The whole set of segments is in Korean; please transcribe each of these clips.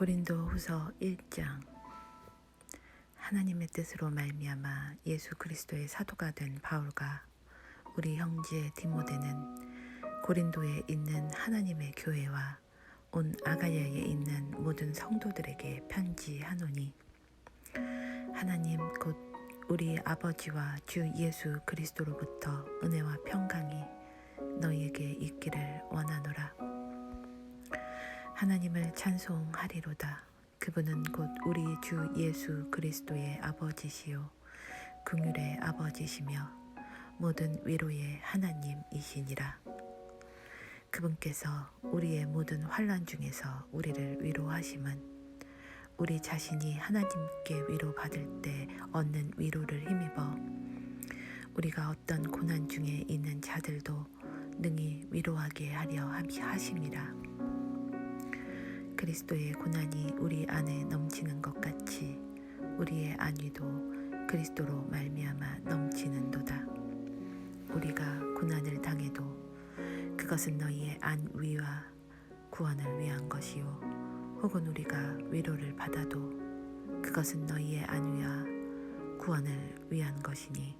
고린도후서 1장. 하나님의 뜻으로 말미암아 예수 그리스도의 사도가 된 바울과 우리 형제 디모데는 고린도에 있는 하나님의 교회와 온 아가야에 있는 모든 성도들에게 편지하노니, 하나님 곧 우리 아버지와 주 예수 그리스도로부터 은혜와 평강이 너희에게 있기를 원하노라. 하나님을 찬송하리로다. 그분은 곧 우리 주 예수 그리스도의 아버지시요 긍휼의 아버지시며 모든 위로의 하나님이시니라. 그분께서 우리의 모든 환난 중에서 우리를 위로하심은 우리 자신이 하나님께 위로받을 때 얻는 위로를 힘입어 우리가 어떤 고난 중에 있는 자들도 능히 위로하게 하려 하심이라. 그리스도의 고난이 우리 안에 넘치는 것 같이 우리의 안위도 그리스도로 말미암아 넘치는도다. 우리가 고난을 당해도 그것은 너희의 안위와 구원을 위한 것이요, 혹은 우리가 위로를 받아도 그것은 너희의 안위와 구원을 위한 것이니,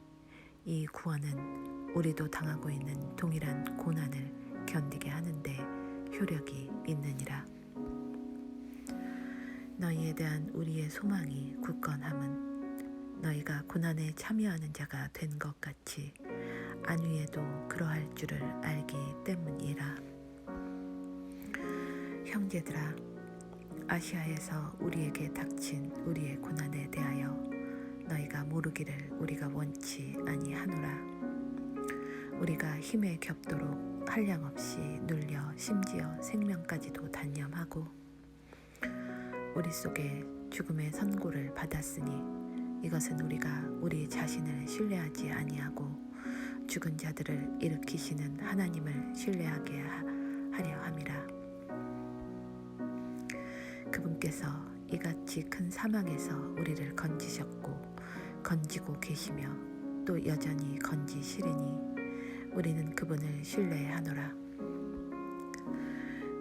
이 구원은 우리도 당하고 있는 동일한 고난을 견디게 하는데 효력이 있느니라. 너희에 대한 우리의 소망이 굳건함은 너희가 고난에 참여하는 자가 된 것 같이 안위에도 그러할 줄을 알기 때문이라. 형제들아, 아시아에서 우리에게 닥친 우리의 고난에 대하여 너희가 모르기를 우리가 원치 아니하노라. 우리가 힘에 겹도록 한량없이 눌려 심지어 생명까지도 단념하고 우리 속에 죽음의 선고를 받았으니, 이것은 우리가 우리 자신을 신뢰하지 아니하고 죽은 자들을 일으키시는 하나님을 신뢰하게 하려 함이라. 그분께서 이같이 큰 사망에서 우리를 건지셨고 건지고 계시며 또 여전히 건지시리니 우리는 그분을 신뢰하노라.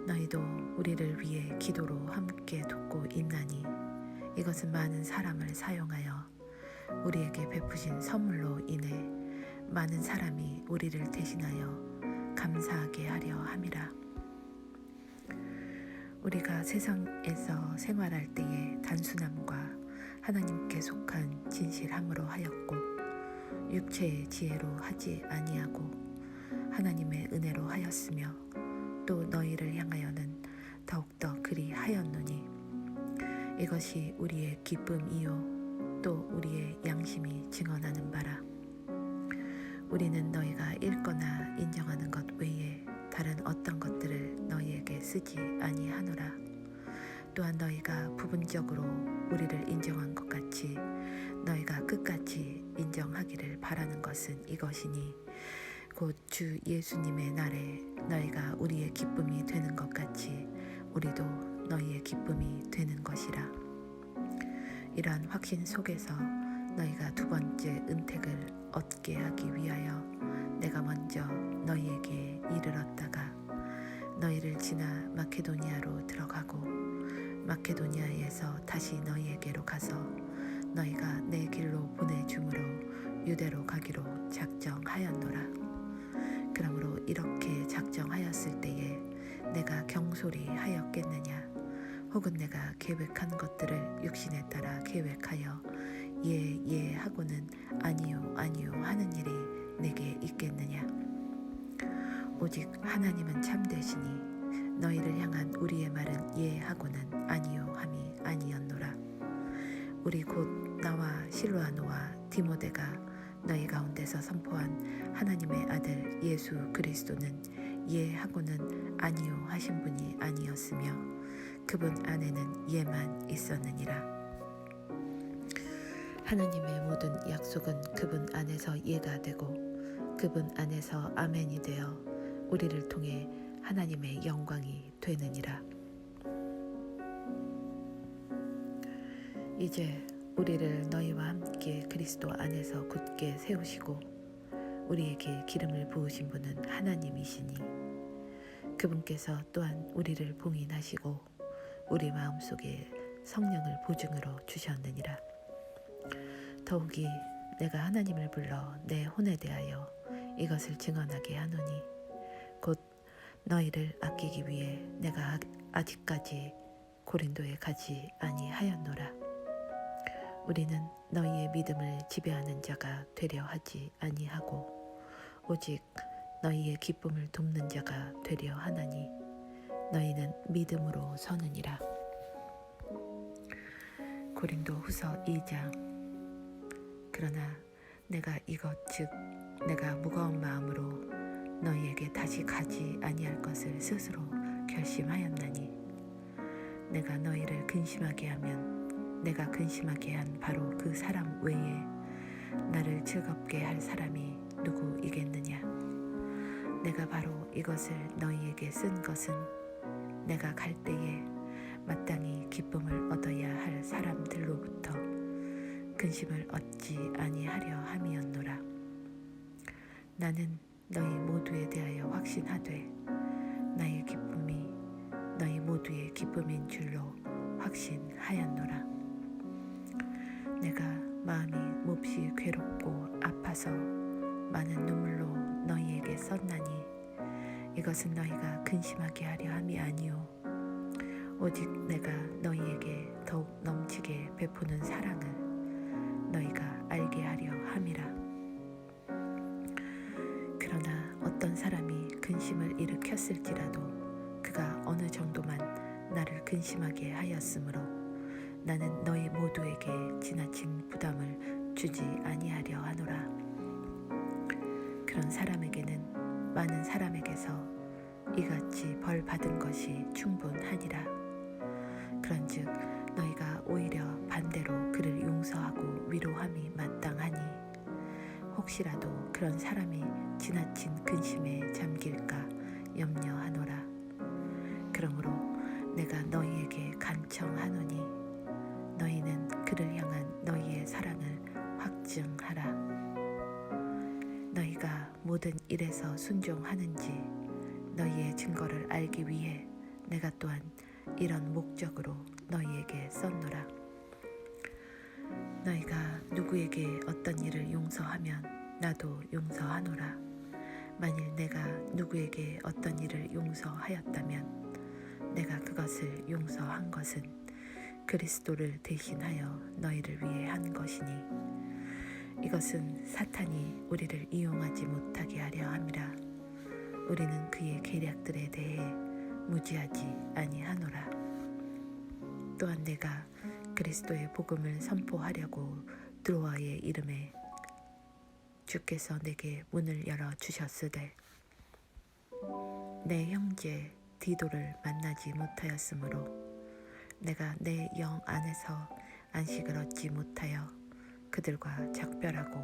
너희도 우리를 위해 기도로 함께 돕고 있나니, 이것은 많은 사람을 사용하여 우리에게 베푸신 선물로 인해 많은 사람이 우리를 대신하여 감사하게 하려 함이라. 우리가 세상에서 생활할 때에 단순함과 하나님께 속한 진실함으로 하였고 육체의 지혜로 하지 아니하고 하나님의 은혜로 하였으며 또 너희를 향하여는 더욱더 그리 하였노니, 이것이 우리의 기쁨이요 또 우리의 양심이 증언하는 바라. 우리는 너희가 읽거나 인정하는 것 외에 다른 어떤 것들을 너희에게 쓰지 아니하노라. 또한 너희가 부분적으로 우리를 인정한 것 같이 너희가 끝까지 인정하기를 바라는 것은 이것이니, 곧 주 예수님의 날에 너희가 우리의 기쁨이 되는 것 같이 우리도 너희의 기쁨이 되는 것이라. 이러한 확신 속에서 너희가 두 번째 은택을 얻게 하기 위하여 내가 먼저 너희에게 이르렀다가 너희를 지나 마케도니아로 들어가고 마케도니아에서 다시 너희에게로 가서 너희가 내 길로 보내줌으로 유대로 가기로 작정하였노라. 그러므로 이렇게 작정하였을 때에 내가 경솔히 하였겠느냐? 혹은 내가 계획한 것들을 육신에 따라 계획하여 예 하고는 아니요 하는 일이 내게 있겠느냐? 오직 하나님은 참되시니 너희를 향한 우리의 말은 예 하고는 아니요 함이 아니었노라. 우리 곧 나와 실로아노와 디모데가 너희 가운데서 선포한 하나님의 아들 예수 그리스도는 예 하고는 아니요 하신 분이 아니었으며 그분 안에는 예만 있었느니라. 하나님의 모든 약속은 그분 안에서 예가 되고 그분 안에서 아멘이 되어 우리를 통해 하나님의 영광이 되느니라. 이제 우리를 너희와 함께 그리스도 안에서 굳게 세우시고 우리에게 기름을 부으신 분은 하나님이시니, 그분께서 또한 우리를 봉인하시고 우리 마음속에 성령을 보증으로 주셨느니라. 더욱이 내가 하나님을 불러 내 혼에 대하여 이것을 증언하게 하노니 곧 너희를 아끼기 위해 내가 아직까지 고린도에 가지 아니하였노라. 우리는 너희의 믿음을 지배하는 자가 되려 하지 아니하고 오직 너희의 기쁨을 돕는 자가 되려 하나니 너희는 믿음으로 서느니라. 고린도 후서 2장. 그러나 내가 이것 즉 내가 무거운 마음으로 너희에게 다시 가지 아니할 것을 스스로 결심하였나니 내가 너희를 근심하게 하면 내가 근심하게 한 바로 그 사람 외에 나를 즐겁게 할 사람이 누구이겠느냐. 내가 바로 이것을 너희에게 쓴 것은 내가 갈 때에 마땅히 기쁨을 얻어야 할 사람들로부터 근심을 얻지 아니하려 함이었노라. 나는 너희 모두에 대하여 확신하되 나의 기쁨이 너희 모두의 기쁨인 줄로 확신하였노라. 내가 마음이 몹시 괴롭고 아파서 많은 눈물로 너희에게 썼나니 이것은 너희가 근심하게 하려 함이 아니오 오직 내가 너희에게 더욱 넘치게 베푸는 사랑을 너희가 알게 하려 함이라. 그러나 어떤 사람이 근심을 일으켰을지라도 그가 어느 정도만 나를 근심하게 하였으므로 나는 너희 모두에게 지나친 부담을 주지 아니하려 하노라. 그런 사람에게는 많은 사람에게서 이같이 벌 받은 것이 충분하니라. 그런즉 너희가 오히려 반대로 그를 용서하고 위로함이 마땅하니 혹시라도 그런 사람이 지나친 근심에 잠길까 염려하노라. 그러므로 내가 너희에게 간청하노니 너희는 그를 향한 너희의 사랑을 확증하라. 너희가 모든 일에서 순종하는지 너희의 증거를 알기 위해 내가 또한 이런 목적으로 너희에게 썼노라. 너희가 누구에게 어떤 일을 용서하면 나도 용서하노라. 만일 내가 누구에게 어떤 일을 용서하였다면 내가 그것을 용서한 것은 그리스도를 대신하여 너희를 위해 한 것이니 이것은 사탄이 우리를 이용하지 못하게 하려 함이라. 우리는 그의 계략들에 대해 무지하지 아니하노라. 또한 내가 그리스도의 복음을 선포하려고 드로아의 이름에 주께서 내게 문을 열어 주셨으되 내 형제 디도를 만나지 못하였으므로 내가 내 영 안에서 안식을 얻지 못하여 그들과 작별하고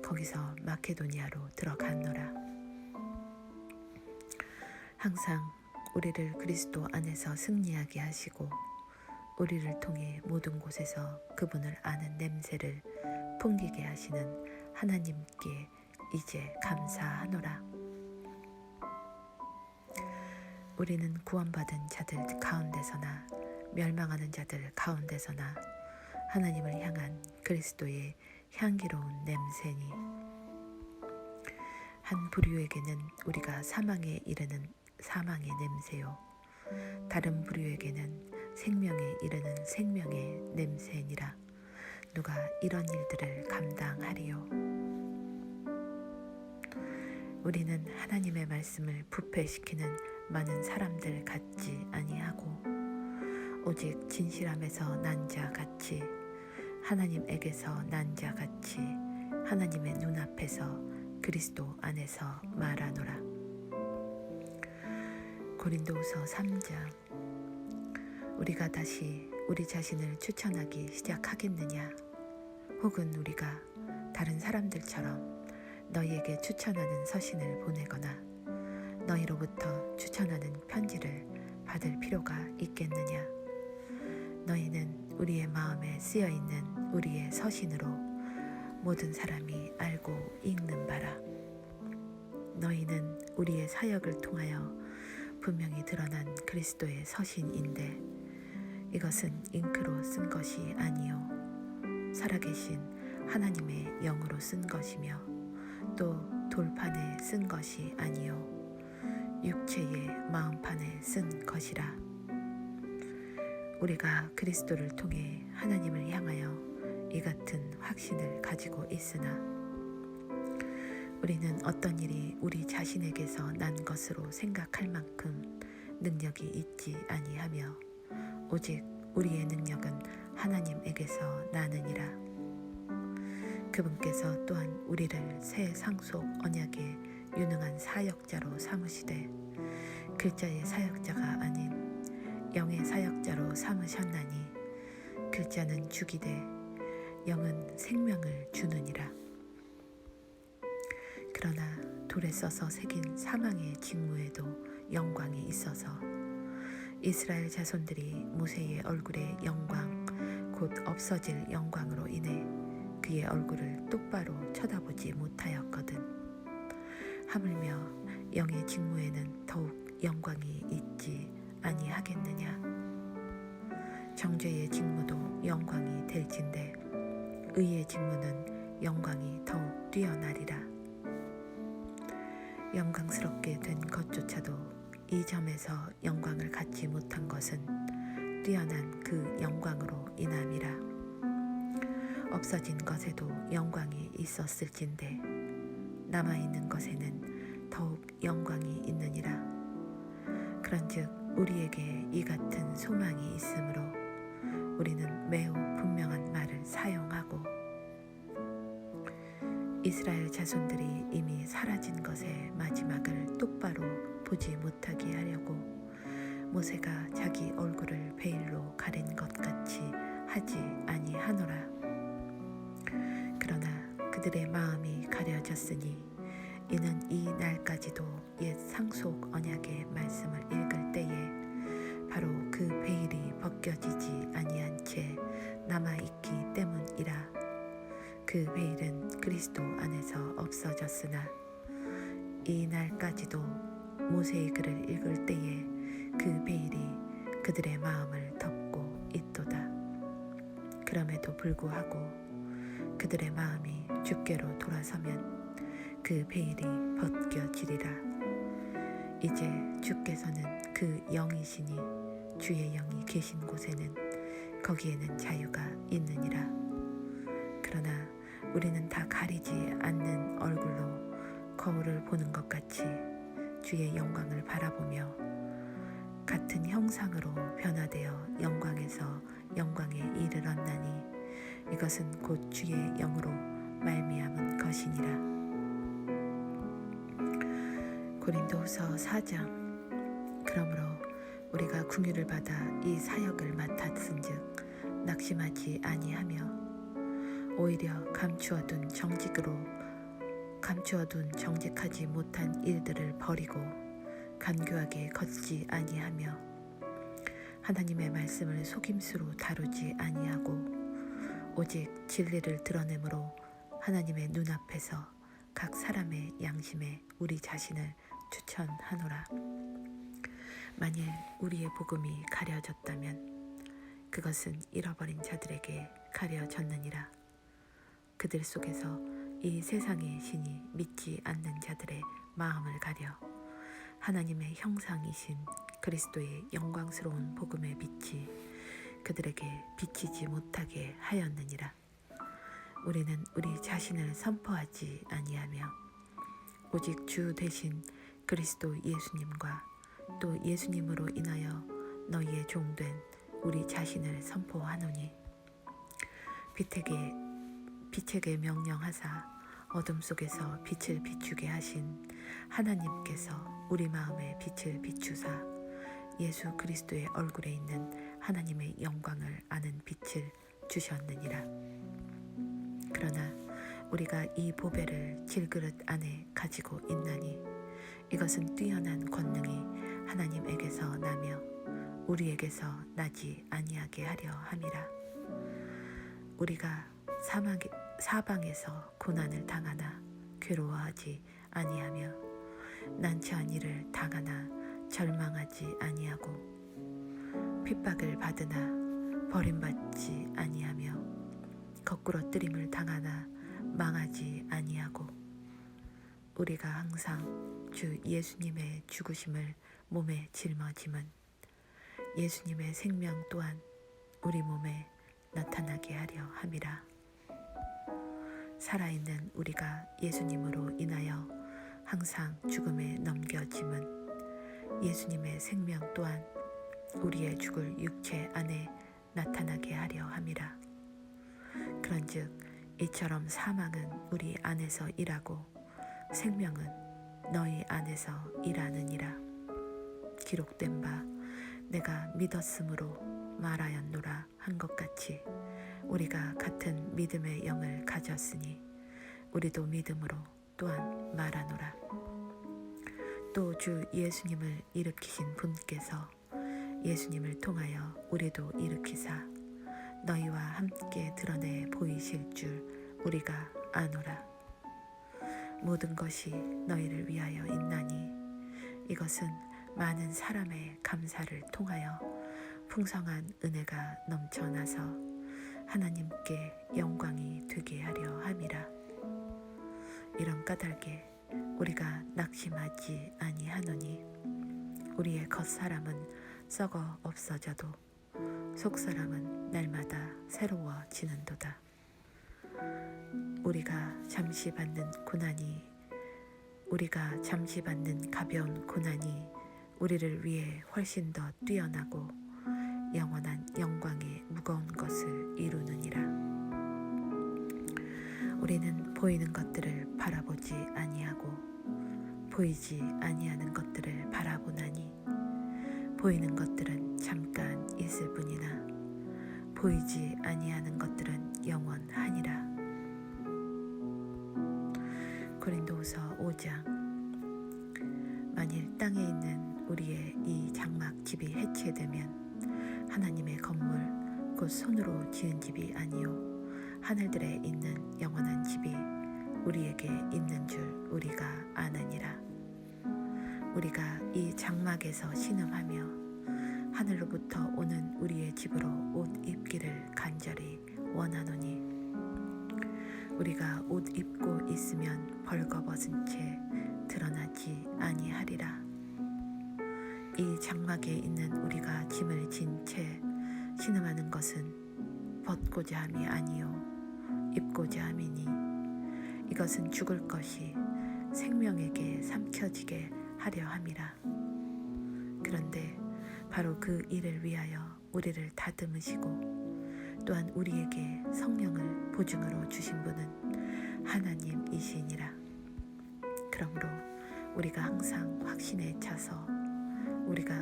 거기서 마케도니아로 들어갔노라. 항상 우리를 그리스도 안에서 승리하게 하시고 우리를 통해 모든 곳에서 그분을 아는 냄새를 풍기게 하시는 하나님께 이제 감사하노라. 우리는 구원받은 자들 가운데서나 멸망하는 자들 가운데서나 하나님을 향한 그리스도의 향기로운 냄새니 한 부류에게는 우리가 사망에 이르는 사망의 냄새요 다른 부류에게는 생명에 이르는 생명의 냄새니라. 누가 이런 일들을 감당하리요? 우리는 하나님의 말씀을 부패시키는 많은 사람들 같지 아니하고 오직 진실함에서 난 자 같이 하나님에게서 난 자 같이 하나님의 눈앞에서 그리스도 안에서 말하노라. 고린도후서 3장. 우리가 다시 우리 자신을 추천하기 시작하겠느냐? 혹은 우리가 다른 사람들처럼 너희에게 추천하는 서신을 보내거나 너희로부터 추천하는 편지를 받을 필요가 있겠느냐? 너희는 우리의 마음에 쓰여있는 우리의 서신으로 모든 사람이 알고 읽는 바라. 너희는 우리의 사역을 통하여 분명히 드러난 그리스도의 서신인데 이것은 잉크로 쓴 것이 아니요 살아계신 하나님의 영으로 쓴 것이며 또 돌판에 쓴 것이 아니요 육체의 마음판에 쓴 것이라. 우리가 그리스도를 통해 하나님을 향하여 이 같은 확신을 가지고 있으나 우리는 어떤 일이 우리 자신에게서 난 것으로 생각할 만큼 능력이 있지 아니하며 오직 우리의 능력은 하나님에게서 나느니라. 그분께서 또한 우리를 새 상속 언약의 유능한 사역자로 삼으시되 글자의 사역자가 아닌 영의 사역자로 삼으셨나니 글자는 죽이되 영은 생명을 주느니라. 그러나 돌에 써서 새긴 사망의 직무에도 영광이 있어서 이스라엘 자손들이 모세의 얼굴의 영광 곧 없어질 영광으로 인해 그의 얼굴을 똑바로 쳐다보지 못하였거든. 하물며 영의 직무에는 더욱 영광이 있지 아니하겠느냐. 정죄의 직무도 영광이 될진대 의의 직무는 영광이 더욱 뛰어나리라. 영광스럽게 된 것조차도 이 점에서 영광을 갖지 못한 것은 뛰어난 그 영광으로 인함이라. 없어진 것에도 영광이 있었을진데 남아있는 것에는 더욱 영광이 있느니라. 그런즉 우리에게 이 같은 소망이 있으므로 우리는 매우 분명한 말을 사용하고 이스라엘 자손들이 이미 사라진 것의 마지막을 똑바로 보지 못하게 하려고 모세가 자기 얼굴을 베일로 가린 것 같이 하지 아니하노라. 그러나 그들의 마음이 가려졌으니 이는 이 날까지도 옛 상속 언약의 말씀을 읽을 때에 바로 그 베일이 벗겨지지 아니한 채 남아있기 때문이라. 그 베일은 그리스도 안에서 없어졌으나 이 날까지도 모세의 글을 읽을 때에 그 베일이 그들의 마음을 덮고 있도다. 그럼에도 불구하고 그들의 마음이 주께로 돌아서면 그 베일이 벗겨지리라. 이제 주께서는 그 영이시니 주의 영이 계신 곳에는 거기에는 자유가 있느니라. 그러나 우리는 다 가리지 않는 얼굴로 거울을 보는 것 같이 주의 영광을 바라보며 같은 형상으로 변화되어 영광에서 영광에 이르렀나니 이것은 곧 주의 영으로 말미암은 것이니라. 고린도후서 4장. 그러므로 우리가 궁유를 받아 이 사역을 맡았은즉 낙심하지 아니하며 오히려 감추어둔 정직하지 못한 일들을 버리고 간교하게 걷지 아니하며 하나님의 말씀을 속임수로 다루지 아니하고 오직 진리를 드러내므로 하나님의 눈앞에서 각 사람의 양심에 우리 자신을 추천하노라. 만일 우리의 복음이 가려졌다면 그것은 잃어버린 자들에게 가려졌느니라. 그들 속에서 이 세상의 신이 믿지 않는 자들의 마음을 가려 하나님의 형상이신 그리스도의 영광스러운 복음의 빛이 그들에게 비치지 못하게 하였느니라. 우리는 우리 자신을 선포하지 아니하며 오직 주 되신 그리스도 예수님과 또 예수님으로 인하여 너희의 종된 우리 자신을 선포하노니 빛에게 명령하사 어둠 속에서 빛을 비추게 하신 하나님께서 우리 마음에 빛을 비추사 예수 그리스도의 얼굴에 있는 하나님의 영광을 아는 빛을 주셨느니라. 그러나 우리가 이 보배를 질그릇 안에 가지고 있나니 이것은 뛰어난 권능이 하나님에게서 나며 우리에게서 나지 아니하게 하려 함이라. 우리가 사방에서 고난을 당하나 괴로워하지 아니하며 난처한 일을 당하나 절망하지 아니하고 핍박을 받으나 버림받지 아니하며 거꾸로 뜨림을 당하나 망하지 아니하고 우리가 항상 주 예수님의 죽으심을 몸에 짊어짐은 예수님의 생명 또한 우리 몸에 나타나게 하려 함이라. 살아있는 우리가 예수님으로 인하여 항상 죽음에 넘겨짐은 예수님의 생명 또한 우리의 죽을 육체 안에 나타나게 하려 함이라. 그런즉 이처럼 사망은 우리 안에서 일하고 생명은 너희 안에서 일하느니라. 기록된 바 내가 믿었으므로 말하였노라 한 것 같이 우리가 같은 믿음의 영을 가졌으니 우리도 믿음으로 또한 말하노라. 또 주 예수님을 일으키신 분께서 예수님을 통하여 우리도 일으키사 너희와 함께 드러내 보이실 줄 우리가 아노라. 모든 것이 너희를 위하여 있나니 이것은 많은 사람의 감사를 통하여 풍성한 은혜가 넘쳐나서 하나님께 영광이 되게 하려 함이라. 이런 까닭에 우리가 낙심하지 아니하노니 우리의 겉사람은 썩어 없어져도 속사람은 날마다 새로워지는도다. 우리가 잠시 받는 가벼운 고난이 우리를 위해 훨씬 더 뛰어나고 영원한 영광의 무거운 것을 이루느니라. 우리는 보이는 것들을 바라보지 아니하고 보이지 아니하는 것들을 바라보나니 보이는 것들은 잠깐 있을 뿐이나 보이지 아니하는 것들은 영원하니라. 고린도후서 5장. 만일 땅에 있는 우리의 이 장막 집이 해체되면 하나님의 건물 곧 손으로 지은 집이 아니요 하늘들에 있는 영원한 집이 우리에게 있는 줄 우리가 아느니라. 우리가 이 장막에서 신음하며 하늘로부터 오는 우리의 집으로 옷 입기를 간절히 원하노니 우리가 옷 입고 있으면 벌거벗은 채 드러나지 아니하리라. 이 장막에 있는 우리가 짐을 진 채 신음하는 것은 벗고자 함이 아니요 입고자 함이니 이것은 죽을 것이 생명에게 삼켜지게 하려 함이라. 그런데 바로 그 일을 위하여 우리를 다듬으시고 또한 우리에게 성령을 보증으로 주신 분은 하나님이시니라. 그러므로 우리가 항상 확신에 차서 우리가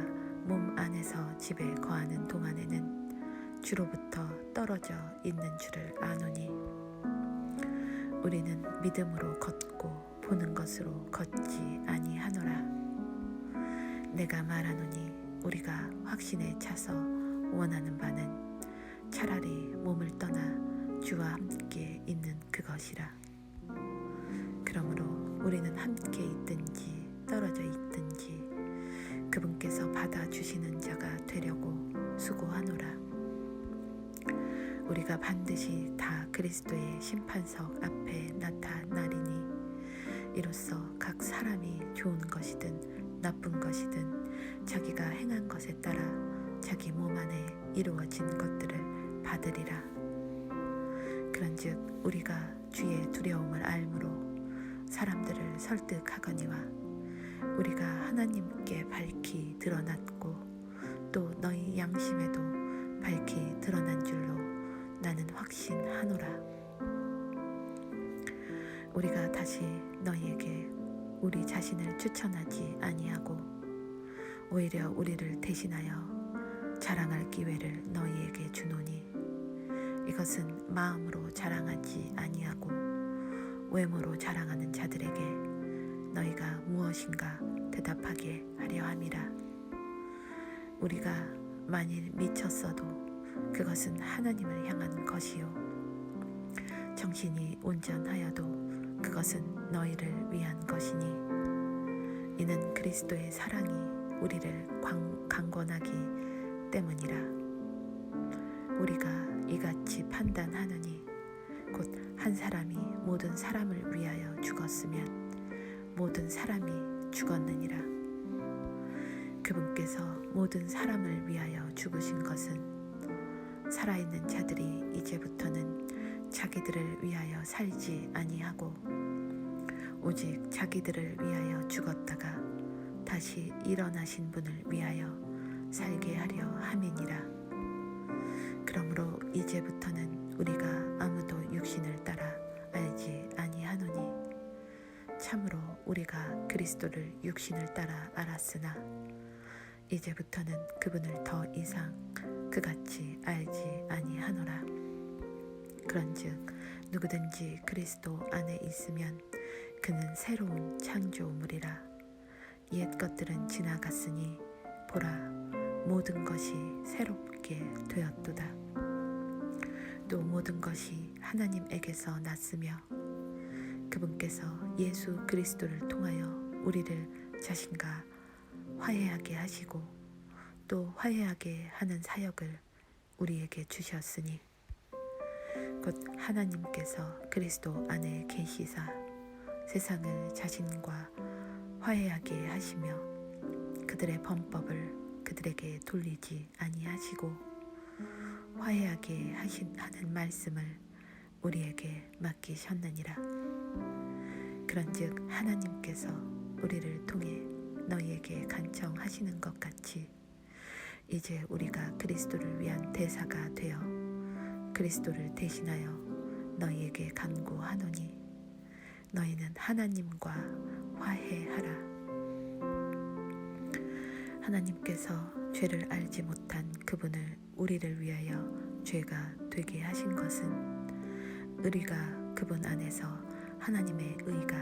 몸 안에서 집에 거하는 동안에는 주로부터 떨어져 있는 줄을 아노니 우리는 믿음으로 걷고 보는 것으로 걷지 아니하노라. 내가 말하노니 우리가 확신에 차서 원하는 바는 차라리 몸을 떠나 주와 함께 있는 그것이라. 그러므로 우리는 함께 있든지 떨어져 있든지 그분께서 받아주시는 자가 되려고 수고하노라. 우리가 반드시 다 그리스도의 심판석 앞에 나타나리니 이로써 각 사람이 좋은 것이든 나쁜 것이든 자기가 행한 것에 따라 자기 몸 안에 이루어진 것들을 받으리라. 그런즉 우리가 주의 두려움을 알므로 사람들을 설득하거니와 우리가 하나님께 밝히 드러났고 또 너희 양심에도 밝히 드러난 줄로 나는 확신하노라. 우리가 다시 너희에게 우리 자신을 추천하지 아니하고 오히려 우리를 대신하여 자랑할 기회를 너희에게 주노니 이것은 마음으로 자랑하지 아니하고 외모로 자랑하는 자들에게 너희가 무엇인가 대답하게 하려 함이라. 우리가 만일 미쳤어도 그것은 하나님을 향한 것이요 정신이 온전하여도 그것은 너희를 위한 것이니 이는 그리스도의 사랑이 우리를 강권하기 때문이라. 우리가 이같이 판단하느니 곧 한 사람이 모든 사람을 위하여 죽었으면 모든 사람이 죽었느니라. 그분께서 모든 사람을 위하여 죽으신 것은 살아있는 자들이 이제부터는 자기들을 위하여 살지 아니하고 오직 자기들을 위하여 죽었다가 다시 일어나신 분을 위하여 살게 하려 함이니라. 그러므로 이제부터는 우리가 아무도 육신을 따라 알지 아니하노니 참으로 우리가 그리스도를 육신을 따라 알았으나 이제부터는 그분을 더 이상 그같이 알지 아니하노라. 그런즉 누구든지 그리스도 안에 있으면 그는 새로운 창조물이라. 옛 것들은 지나갔으니 보라 모든 것이 새롭게 되었도다. 또 모든 것이 하나님에게서 났으며 그분께서 예수 그리스도를 통하여 우리를 자신과 화해하게 하시고 또 화해하게 하는 사역을 우리에게 주셨으니 곧 하나님께서 그리스도 안에 계시사 세상을 자신과 화해하게 하시며 그들의 범법을 그들에게 돌리지 아니하시고 화해하게 하는 말씀을 우리에게 맡기셨느니라. 그런즉 하나님께서 우리를 통해 너희에게 간청하시는 것 같이 이제 우리가 그리스도를 위한 대사가 되어 그리스도를 대신하여 너희에게 간구하노니 너희는 하나님과 화해하라. 하나님께서 죄를 알지 못한 그분을 우리를 위하여 죄가 되게 하신 것은 우리가 그분 안에서 하나님의 의가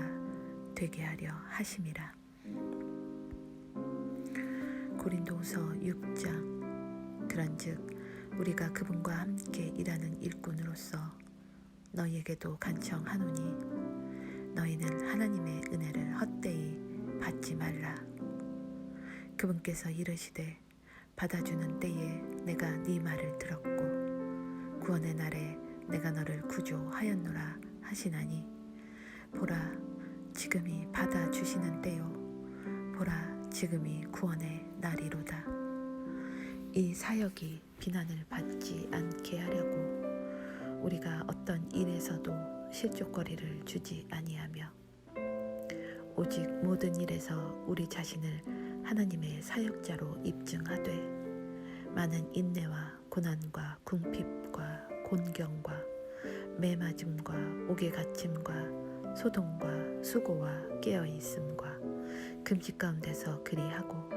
되게 하려 하심이라. 고린도후서 6장. 그런즉 우리가 그분과 함께 일하는 일꾼으로서 너희에게도 간청하노니 너희는 하나님의 은혜를 헛되이 받지 말라. 그분께서 이르시되 받아주는 때에 내가 네 말을 들었고 구원의 날에 내가 너를 구조하였노라 하시나니 보라 지금이 받아주시는 때요 보라 지금이 구원의 날이로다. 이 사역이 비난을 받지 않게 하려고 우리가 어떤 일에서도 실족거리를 주지 아니하며 오직 모든 일에서 우리 자신을 하나님의 사역자로 입증하되 많은 인내와 고난과 궁핍과 곤경과 매맞음과 옥에 갇힘과 소동과 수고와 깨어있음과 금식 가운데서 그리하고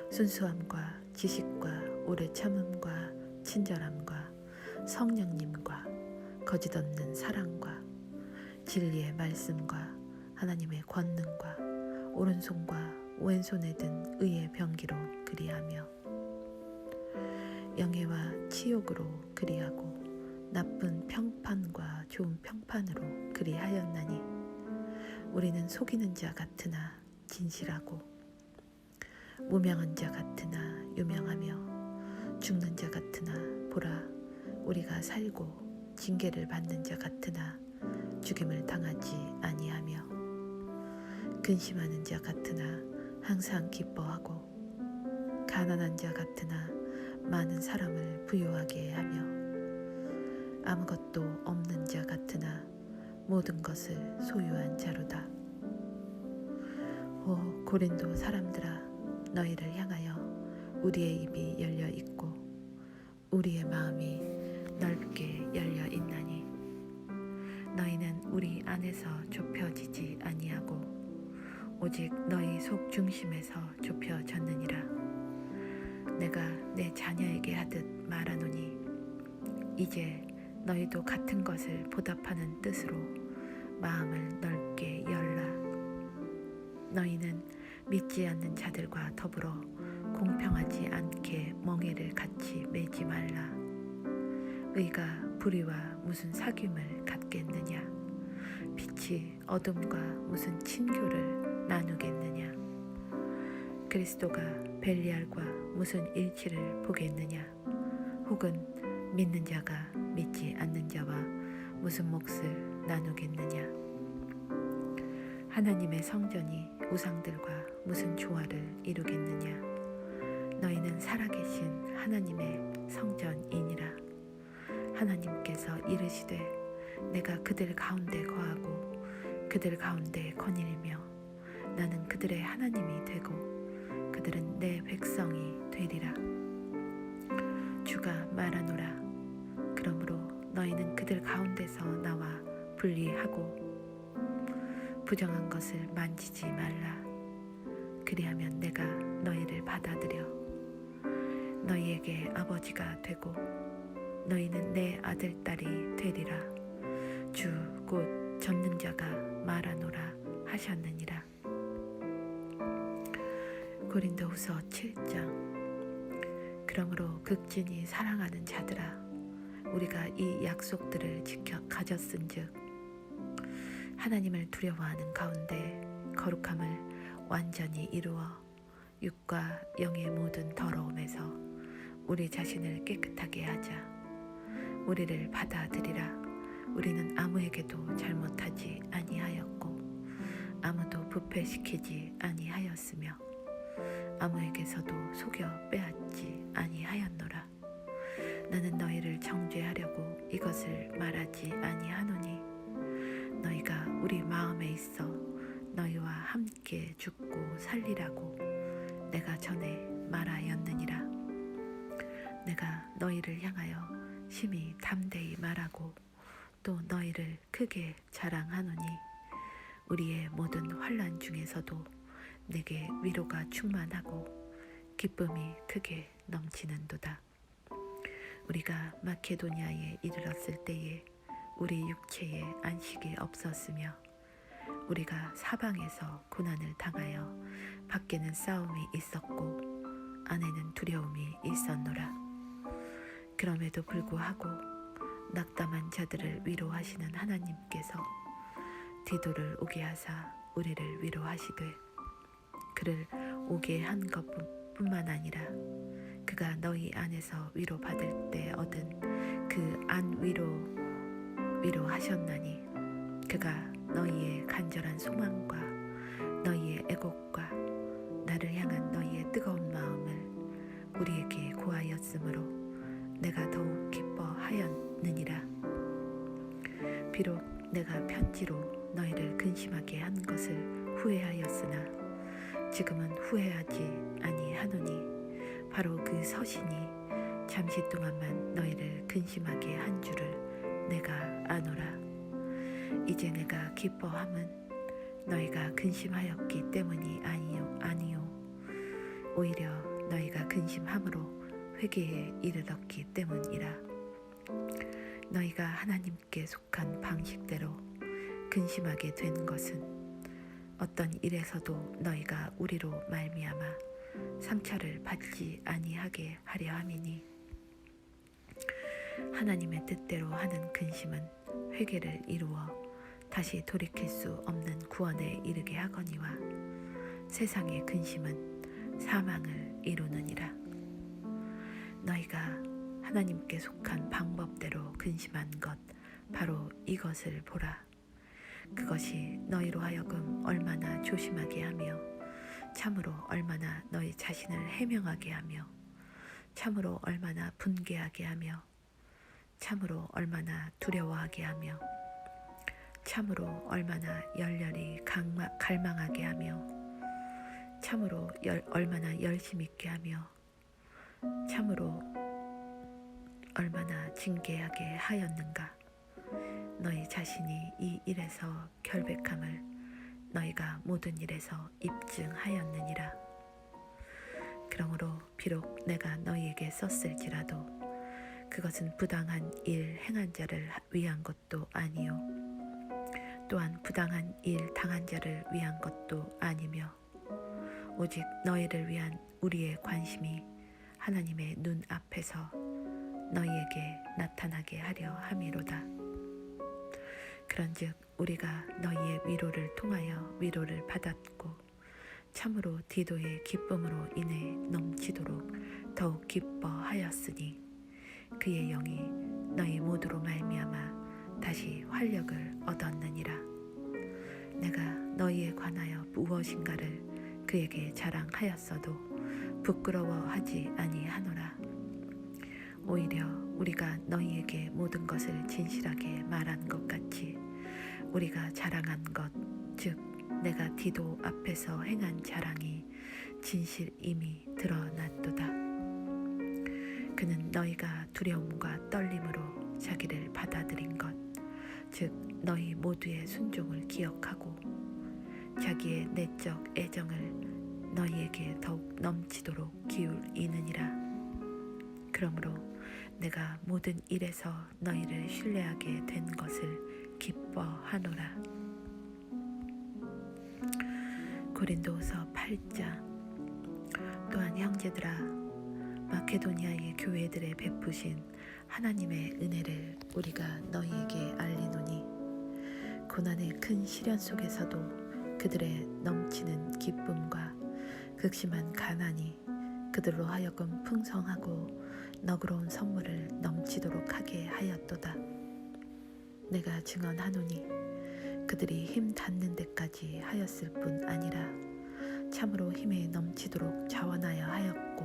순수함과 지식과 오래 참음과 친절함과 성령님과 거짓없는 사랑과 진리의 말씀과 하나님의 권능과 오른손과 왼손에 든 의의 병기로 그리하며 영예와 치욕으로 그리하고 나쁜 평판과 좋은 평판으로 그리하였나니 우리는 속이는 자 같으나 진실하고 무명한 자 같으나 유명하며 죽는 자 같으나 보라 우리가 살고 징계를 받는 자 같으나 죽임을 당하지 아니하며 근심하는 자 같으나 항상 기뻐하고 가난한 자 같으나 많은 사람을 부유하게 하며 아무것도 없는 자 같으나 모든 것을 소유한 자로다. 오 고린도 사람들아 너희를 향하여 우리의 입이 열려 있고 우리의 마음이 넓게 열려 있나니 너희는 우리 안에서 좁혀지지 아니하고 오직 너희 속 중심에서 좁혀졌느니라. 내가 내 자녀에게 하듯 말하노니 이제 너희도 같은 것을 보답하는 뜻으로 마음을 넓게 열라. 너희는 믿지 않는 자들과 더불어 공평하지 않게 멍에를 같이 매지 말라. 의가 불의와 무슨 사귐을 갖겠느냐? 빛이 어둠과 무슨 친교를 나누겠느냐? 그리스도가 벨리알과 무슨 일치를 보겠느냐? 혹은 믿는 자가 믿지 않는 자와 무슨 몫을 나누겠느냐? 하나님의 성전이 우상들과 무슨 조화를 이루겠느냐? 너희는 살아계신 하나님의 성전이니라. 하나님께서 이르시되 내가 그들 가운데 거하고 그들 가운데 거닐며 나는 그들의 하나님이 되고 그들은 내 백성이 되리라. 주가 말하노라. 그러므로 너희는 그들 가운데서 나와 분리하고 부정한 것을 만지지 말라. 그리하면 내가 너희를 받아들여 너희에게 아버지가 되고 너희는 내 아들 딸이 되리라. 주 곧 전능자가 말하노라 하셨느니라. 고린도후서 7장. 그러므로 극진히 사랑하는 자들아, 우리가 이 약속들을 지켜 가졌은즉 하나님을 두려워하는 가운데 거룩함을 완전히 이루어 육과 영의 모든 더러움에서 우리 자신을 깨끗하게 하자. 우리를 받아들이라. 우리는 아무에게도 잘못하지 아니하였고 아무도 부패시키지 아니하였으며 아무에게서도 속여 빼앗지 아니하였노라. 나는 너희를 정죄하려고 이것을 말하지 아니하노니 너희가 우리 마음에 있어 너희와 함께 죽고 살리라고 내가 전에 말하였느니라. 내가 너희를 향하여 심히 담대히 말하고 또 너희를 크게 자랑하노니 우리의 모든 환난 중에서도 내게 위로가 충만하고 기쁨이 크게 넘치는도다. 우리가 마케도니아에 이르렀을 때에 우리 육체에 안식이 없었으며 우리가 사방에서 고난을 당하여 밖에는 싸움이 있었고 안에는 두려움이 있었노라. 그럼에도 불구하고 낙담한 자들을 위로하시는 하나님께서 디도를 오게 하사 우리를 위로하시되 그를 오게 한 것뿐만 아니라 그가 너희 안에서 위로받을 때 얻은 그 안 위로하셨나니 그가 너희의 간절한 소망과 너희의 애곡과 나를 향한 너희의 뜨거운 마음을 우리에게 고하였으므로 내가 더욱 기뻐하였느니라. 비록 내가 편지로 너희를 근심하게 한 것을 후회하였으나 지금은 후회하지 아니하노니 바로 그 서신이 잠시 동안만 너희를 근심하게 한 줄을 내가 아노라. 이제 내가 기뻐함은 너희가 근심하였기 때문이 아니요 오히려 너희가 근심함으로 회개에 이르렀기 때문이라. 너희가 하나님께 속한 방식대로 근심하게 된 것은 어떤 일에서도 너희가 우리로 말미암아 상처를 받지 아니하게 하려 함이니 하나님의 뜻대로 하는 근심은 회개를 이루어 다시 돌이킬 수 없는 구원에 이르게 하거니와 세상의 근심은 사망을 이루느니라. 너희가 하나님께 속한 방법대로 근심한 것 바로 이것을 보라. 그것이 너희로 하여금 얼마나 조심하게 하며 참으로 얼마나 너희 자신을 해명하게 하며 참으로 얼마나 분개하게 하며 참으로 얼마나 두려워하게 하며 참으로 얼마나 열렬히 갈망하게 하며 참으로 얼마나 열심 있게 하며 참으로 얼마나 징계하게 하였는가. 너희 자신이 이 일에서 결백함을 너희가 모든 일에서 입증하였느니라. 그러므로 비록 내가 너희에게 썼을지라도 그것은 부당한 일 행한 자를 위한 것도 아니요 또한 부당한 일 당한 자를 위한 것도 아니며 오직 너희를 위한 우리의 관심이 하나님의 눈 앞에서 너희에게 나타나게 하려 함이로다. 그런즉 우리가 너희의 위로를 통하여 위로를 받았고 참으로 디도의 기쁨으로 인해 넘치도록 더욱 기뻐하였으니 그의 영이 너희 모두로 말미암아 다시 활력을 얻었느니라. 내가 너희에 관하여 무엇인가를 그에게 자랑하였어도 부끄러워하지 아니하노라. 오히려 우리가 너희에게 모든 것을 진실하게 말한 것 같이 우리가 자랑한 것, 즉 내가 디도 앞에서 행한 자랑이 진실임이 드러났도다. 그는 너희가 두려움과 떨림으로 자기를 받아들인 것, 즉 너희 모두의 순종을 기억하고 자기의 내적 애정을 너희에게 더욱 넘치도록 기울이느니라. 그러므로 내가 모든 일에서 너희를 신뢰하게 된 것을 기뻐하노라. 고린도후서 8장. 또한 형제들아, 마케도니아의 교회들에 베푸신 하나님의 은혜를 우리가 너희에게 알리노니 고난의 큰 시련 속에서도 그들의 넘치는 기쁨과 극심한 가난이 그들로 하여금 풍성하고 너그러운 선물을 넘치도록 하게 하였도다. 내가 증언하노니 그들이 힘 닿는 데까지 하였을 뿐 아니라 참으로 힘에 넘치도록 자원하여 하였고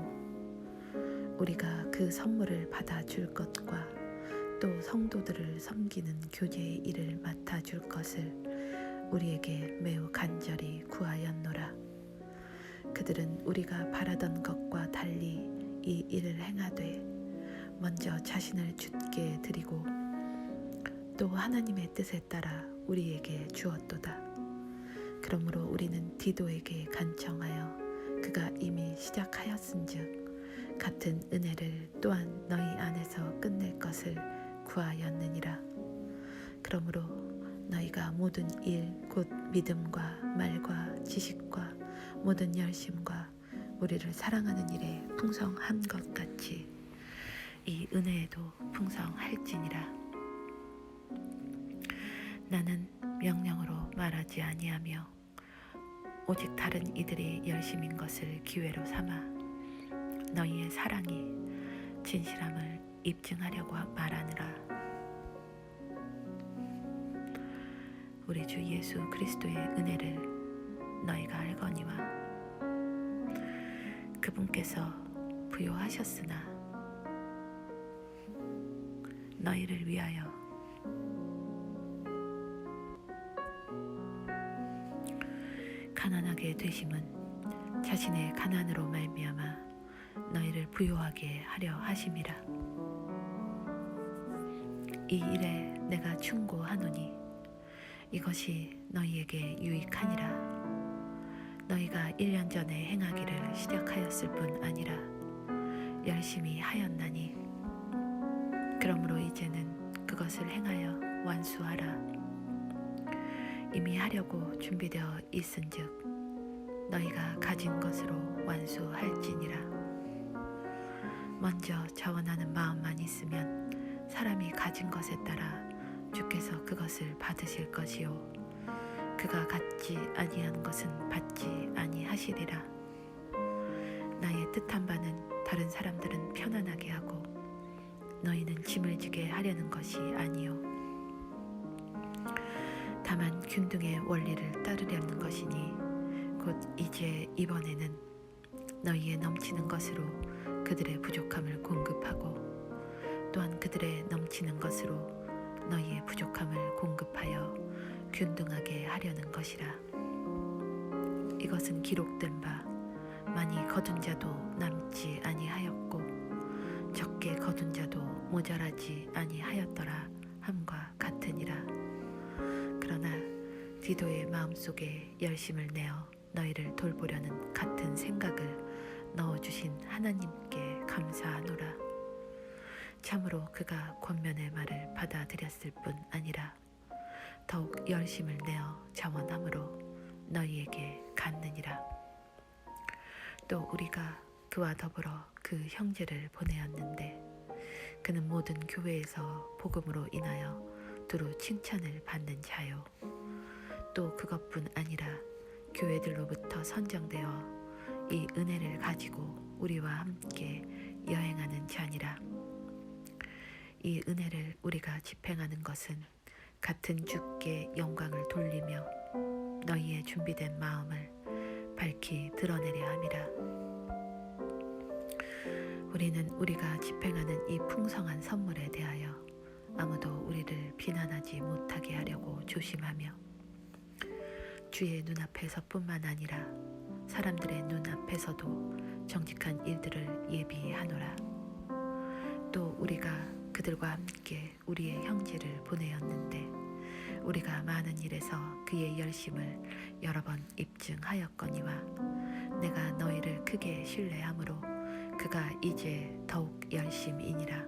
우리가 그 선물을 받아줄 것과 또 성도들을 섬기는 교제의 일을 맡아줄 것을 우리에게 매우 간절히 구하였노라. 그들은 우리가 바라던 것과 달리 이 일을 행하되 먼저 자신을 주께 드리고 또 하나님의 뜻에 따라 우리에게 주었도다. 그러므로 우리는 디도에게 간청하여 그가 이미 시작하였은즉 같은 은혜를 또한 너희 안에서 끝낼 것을 구하였느니라. 그러므로 너희가 모든 일 곧 믿음과 말과 지식과 모든 열심과 우리를 사랑하는 일에 풍성한 것 같이 이 은혜에도 풍성할지니라. 나는 명령으로 말하지 아니하며 오직 다른 이들이 열심인 것을 기회로 삼아 너희의 사랑이 진실함을 입증하려고 말하느라. 우리 주 예수 그리스도의 은혜를 너희가 알거니와 그분께서 부요하셨으나 너희를 위하여 가난하게 되심은 자신의 가난으로 말미암아 너희를 부요하게 하려 하심이라. 이 일에 내가 충고하노니 이것이 너희에게 유익하니라. 너희가 1년 전에 행하기를 시작하였을 뿐 아니라 열심히 하였나니 그러므로 이제는 그것을 행하여 완수하라. 이미 하려고 준비되어 있은즉 너희가 가진 것으로 완수할지니라. 먼저 자원하는 마음만 있으면 사람이 가진 것에 따라 주께서 그것을 받으실 것이요 그가 갖지 아니한 것은 받지 아니하시리라. 나의 뜻한 바는 다른 사람들은 편안하게 하고 너희는 짐을 지게 하려는 것이 아니요 다만 균등의 원리를 따르려는 것이니 곧 이제 이번에는 너희의 넘치는 것으로 그들의 부족함을 공급하고 또한 그들의 넘치는 것으로 너희의 부족함을 공급하여 균등하게 하려는 것이라. 이것은 기록된 바 많이 거둔 자도 남지 아니하였고 적게 거둔 자도 모자라지 아니하였더라 함과 같으니라. 그러나 디도의 마음속에 열심을 내어 너희를 돌보려는 같은 생각을 넣어주신 하나님께 감사하노라. 참으로 그가 권면의 말을 받아들였을 뿐 아니라 더욱 열심을 내어 자원함으로 너희에게 갔느니라. 또 우리가 그와 더불어 그 형제를 보내었는데 그는 모든 교회에서 복음으로 인하여 두루 칭찬을 받는 자요 또 그것뿐 아니라 교회들로부터 선정되어 이 은혜를 가지고 우리와 함께 여행하는 자니라. 이 은혜를 우리가 집행하는 것은 같은 주께 영광을 돌리며 너희의 준비된 마음을 밝히 드러내려 함이라. 우리는 우리가 집행하는 이 풍성한 선물에 대하여 아무도 우리를 비난하지 못하게 하려고 조심하며 주의 눈앞에서뿐만 아니라 사람들의 눈앞에서도 정직한 일들을 예비하노라. 또 우리가 그들과 함께 우리의 형제를 보내었는데 우리가 많은 일에서 그의 열심을 여러 번 입증하였거니와 내가 너희를 크게 신뢰하므로 그가 이제 더욱 열심이니라.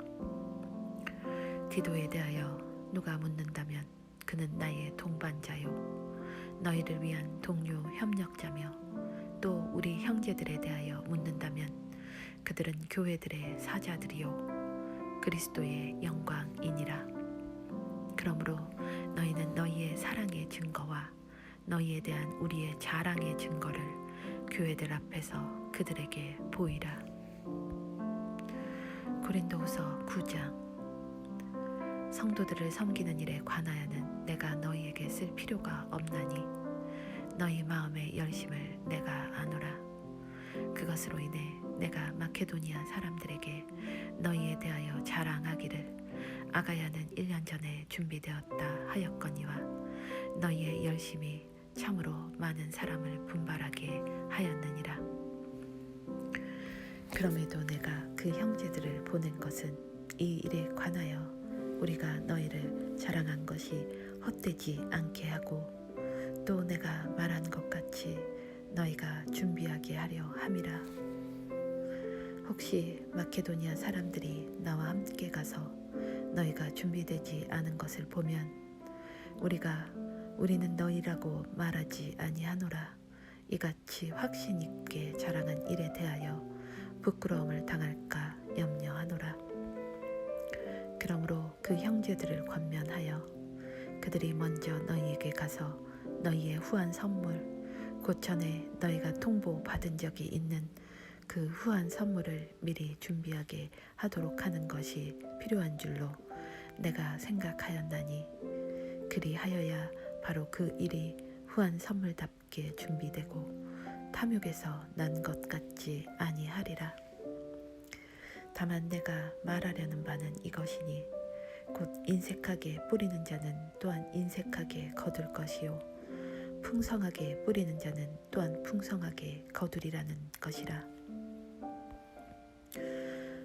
디도에 대하여 누가 묻는다면 그는 나의 동반자요 너희를 위한 동료 협력자며 또 우리 형제들에 대하여 묻는다면 그들은 교회들의 사자들이요 그리스도의 영광이니라. 그러므로 너희는 너희의 사랑의 증거와 너희에 대한 우리의 자랑의 증거를 교회들 앞에서 그들에게 보이라. 고린도후서 9장. 성도들을 섬기는 일에 관하여는 내가 너희에게 쓸 필요가 없나니 너희 마음의 열심을 내가 아노라. 그것으로 인해 내가 마케도니아 사람들에게 너희에 대하여 자랑하기를 아가야는 1년 전에 준비되었다 하였거니와 너희의 열심이 참으로 많은 사람을 분발하게 하였느니라. 그럼에도 내가 그 형제들을 보낸 것은 이 일에 관하여 우리가 너희를 자랑한 것이 헛되지 않게 하고 또 내가 말한 것 같이 너희가 준비하게 하려 함이라. 혹시 마케도니아 사람들이 나와 함께 가서 너희가 준비되지 않은 것을 보면 우리는 너희라고 말하지 아니하노라. 이같이 확신 있게 자랑한 일에 대하여 부끄러움을 당할까 염려하노라. 그러므로 그 형제들을 권면하여 그들이 먼저 너희에게 가서 너희의 후한 선물 곧 전에 너희가 통보받은 적이 있는 그 후한 선물을 미리 준비하게 하도록 하는 것이 필요한 줄로 내가 생각하였나니 그리하여야 바로 그 일이 후한 선물답게 준비되고 탐욕에서 난 것 같지 아니하리라. 다만 내가 말하려는 바는 이것이니 곧 인색하게 뿌리는 자는 또한 인색하게 거둘 것이요 풍성하게 뿌리는 자는 또한 풍성하게 거두리라는 것이라.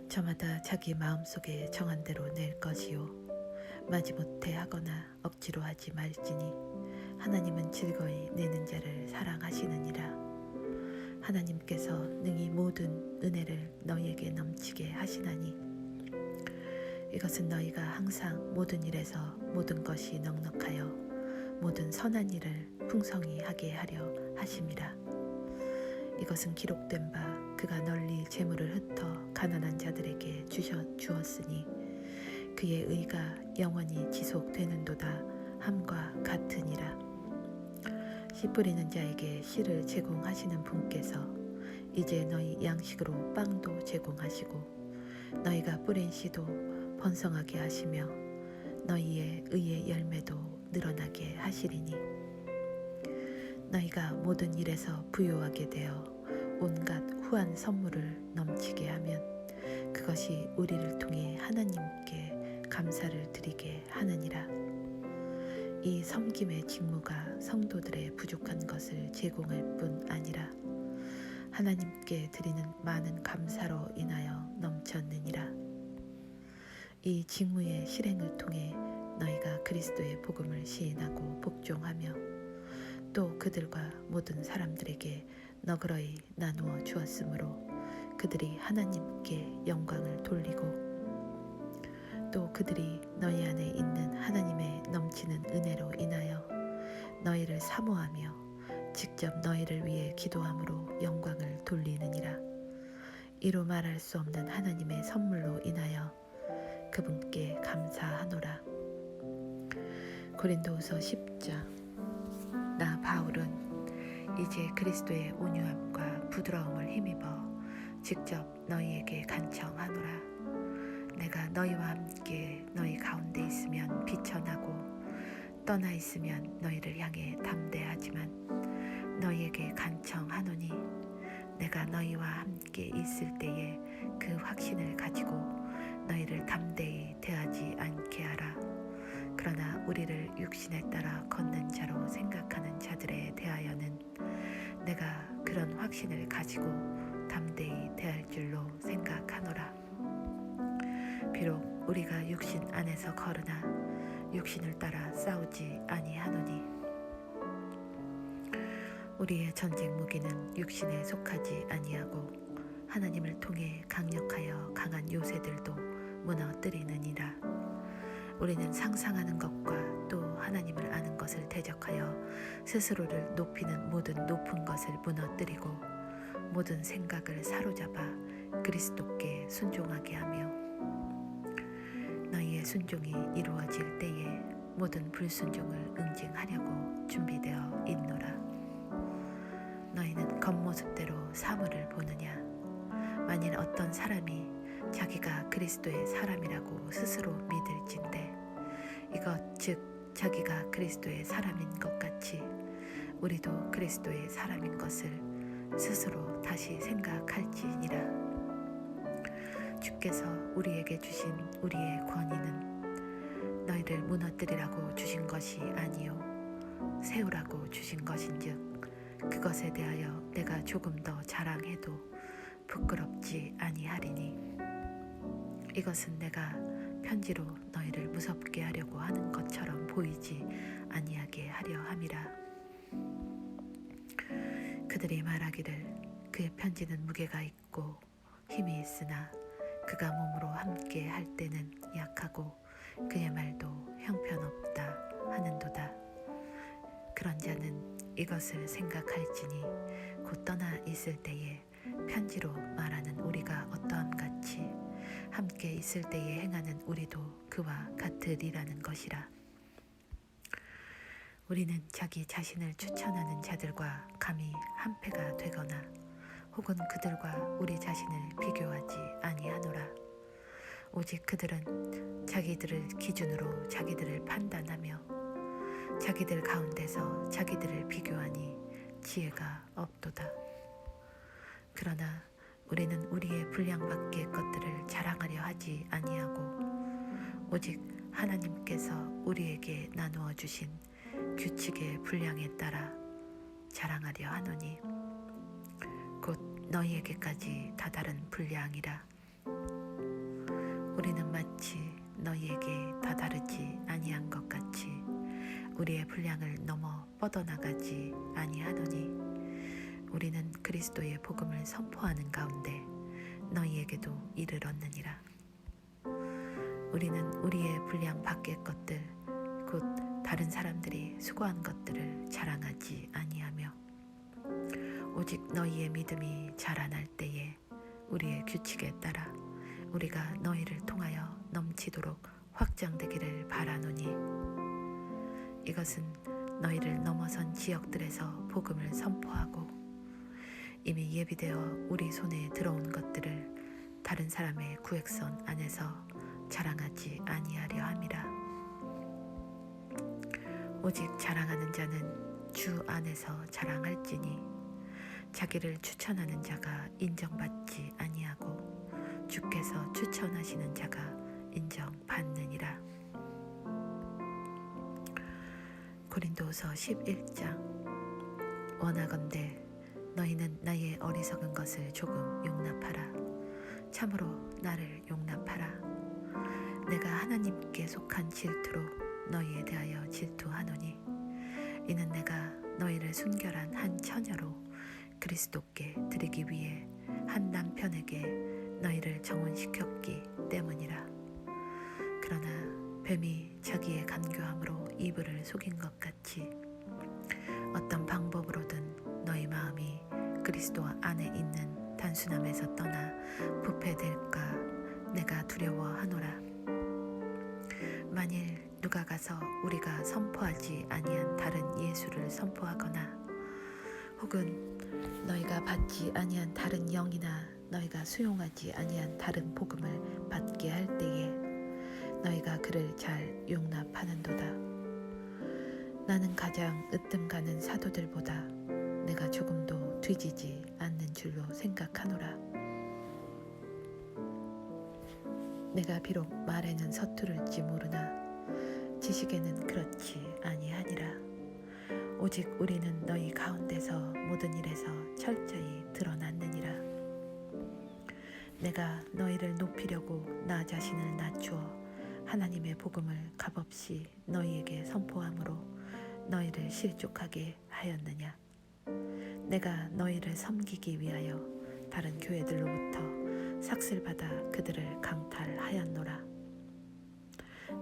저마다 자기 마음속에 정한 대로 낼 것이요 마지못해 하거나 억지로 하지 말지니 하나님은 즐거이 내는 자를 사랑하시느니라. 하나님께서 능히 모든 은혜를 너희에게 넘치게 하시나니 이것은 너희가 항상 모든 일에서 모든 것이 넉넉하여 모든 선한 일을 풍성히 하게 하려 하심이라. 이것은 기록된 바 그가 널리 재물을 흩어 가난한 자들에게 주었으니 그의 의가 영원히 지속되는도다 함과 같으니라. 씨 뿌리는 자에게 씨를 제공하시는 분께서 이제 너희 양식으로 빵도 제공하시고 너희가 뿌린 씨도 번성하게 하시며 너희의 의의 열매도 늘어나게 하시리니 너희가 모든 일에서 부요하게 되어 온갖 후한 선물을 넘치게 하면 그것이 우리를 통해 하나님께 감사를 드리게 하느니라. 이 섬김의 직무가 성도들의 부족한 것을 제공할 뿐 아니라 하나님께 드리는 많은 감사로 인하여 넘쳤느니라. 이 직무의 실행을 통해 너희가 그리스도의 복음을 시인하고 복종하며 또 그들과 모든 사람들에게 너그러이 나누어 주었으므로 그들이 하나님께 영광을 돌리고 또 그들이 너희 안에 있는 하나님의 넘치는 은혜로 인하여 너희를 사모하며 직접 너희를 위해 기도함으로 영광을 돌리느니라. 이로 말할 수 없는 하나님의 선물로 인하여 그분께 감사하노라. 고린도후서 10장. 나 바울은 이제 그리스도의 온유함과 부드러움을 힘입어 직접 너희에게 간청하노라. 내가 너희와 함께 너희 가운데 있으면 비천하고 떠나 있으면 너희를 향해 담대하지만 너희에게 간청하노니 내가 너희와 함께 있을 때에 그 확신을 가지고 너희를 담대히 대하지 않게 하라. 그러나 우리를 육신에 따라 걷는 자로 생각하는 자들에 대하여는 내가 그런 확신을 가지고 담대히 대할 줄로 생각하노라. 비록 우리가 육신 안에서 걸으나 육신을 따라 싸우지 아니하노니 우리의 전쟁 무기는 육신에 속하지 아니하고 하나님을 통해 강력하여 강한 요새들도 무너뜨리느니라. 우리는 상상하는 것과 또 하나님을 아는 것을 대적하여 스스로를 높이는 모든 높은 것을 무너뜨리고 모든 생각을 사로잡아 그리스도께 순종하게 하며 너희의 순종이 이루어질 때에 모든 불순종을 응징하려고 준비되어 있노라. 너희는 겉모습대로 사물을 보느냐? 만일 어떤 사람이 자기가 그리스도의 사람이라고 스스로 믿을진대 이것 즉 자기가 그리스도의 사람인 것 같이 우리도 그리스도의 사람인 것을 스스로 다시 생각할지니라. 주께서 우리에게 주신 우리의 권위는 너희를 무너뜨리라고 주신 것이 아니요 세우라고 주신 것인즉 그것에 대하여 내가 조금 더 자랑해도 부끄럽지 아니하리니 이것은 내가 편지로 너희를 무섭게 하려고 하는 것처럼 보이지 아니하게 하려 함이라. 그들이 말하기를 그의 편지는 무게가 있고 힘이 있으나 그가 몸으로 함께 할 때는 약하고 그의 말도 형편없다 하는도다. 그런 자는 이것을 생각할지니 곧 떠나 있을 때에 편지로 말하는 우리가 어떠함 같이 함께 있을 때에 행하는 우리도 그와 같으리라는 것이라. 우리는 자기 자신을 추천하는 자들과 감히 한패가 되거나 혹은 그들과 우리 자신을 비교하지 아니하노라. 오직 그들은 자기들을 기준으로 자기들을 판단하며 자기들 가운데서 자기들을 비교하니 지혜가 없도다. 그러나 우리는 우리의 분량 밖의 것들을 자랑하려 하지 아니하고 오직 하나님께서 우리에게 나누어 주신 규칙의 분량에 따라 자랑하려 하노니 곧 너희에게까지 다다른 분량이라. 우리는 마치 너희에게 다다르지 아니한 것 같이 우리의 분량을 넘어 뻗어나가지 아니하노니 우리는 그리스도의 복음을 선포하는 가운데 너희에게도 이르렀느니라. 우리는 우리의 분량 밖의 것들 곧 다른 사람들이 수고한 것들을 자랑하지 아니하며 오직 너희의 믿음이 자라날 때에 우리의 규칙에 따라 우리가 너희를 통하여 넘치도록 확장되기를 바라노니 이것은 너희를 넘어선 지역들에서 복음을 선포하고 이미 예비되어 우리 손에 들어온 것들을 다른 사람의 구획선 안에서 자랑하지 아니하려 함이라. 오직 자랑하는 자는 주 안에서 자랑할지니 자기를 추천하는 자가 인정받지 아니하고 주께서 추천하시는 자가 인정받느니라. 고린도서 11장 원하건대 너희는 나의 어리석은 것을 조금 용납하라. 참으로 나를 용납하라. 내가 하나님께 속한 질투로 너희에 대하여 질투하노니 이는 내가 너희를 순결한 한 처녀로 그리스도께 드리기 위해 한 남편에게 너희를 정혼시켰기 때문이라. 그러나 뱀이 자기의 간교함으로 이불을 속인 것 같이 어떤 방법으로든 너희 마음이 그리스도 안에 있는 단순함에서 떠나 부패될까 내가 두려워하노라. 만일 누가 가서 우리가 선포하지 아니한 다른 예수를 선포하거나 혹은 너희가 받지 아니한 다른 영이나 너희가 수용하지 아니한 다른 복음을 받게 할 때에 너희가 그를 잘 용납하는도다. 나는 가장 으뜸가는 사도들보다 내가 조금도 뒤지지 않는 줄로 생각하노라. 내가 비록 말에는 서투를지 모르나 지식에는 그렇지 아니하니라. 오직 우리는 너희 가운데서 모든 일에서 철저히 드러났느니라. 내가 너희를 높이려고 나 자신을 낮추어 하나님의 복음을 값없이 너희에게 선포함으로 너희를 실족하게 하였느냐. 내가 너희를 섬기기 위하여 다른 교회들로부터 삭슬받아 그들을 강탈하였노라.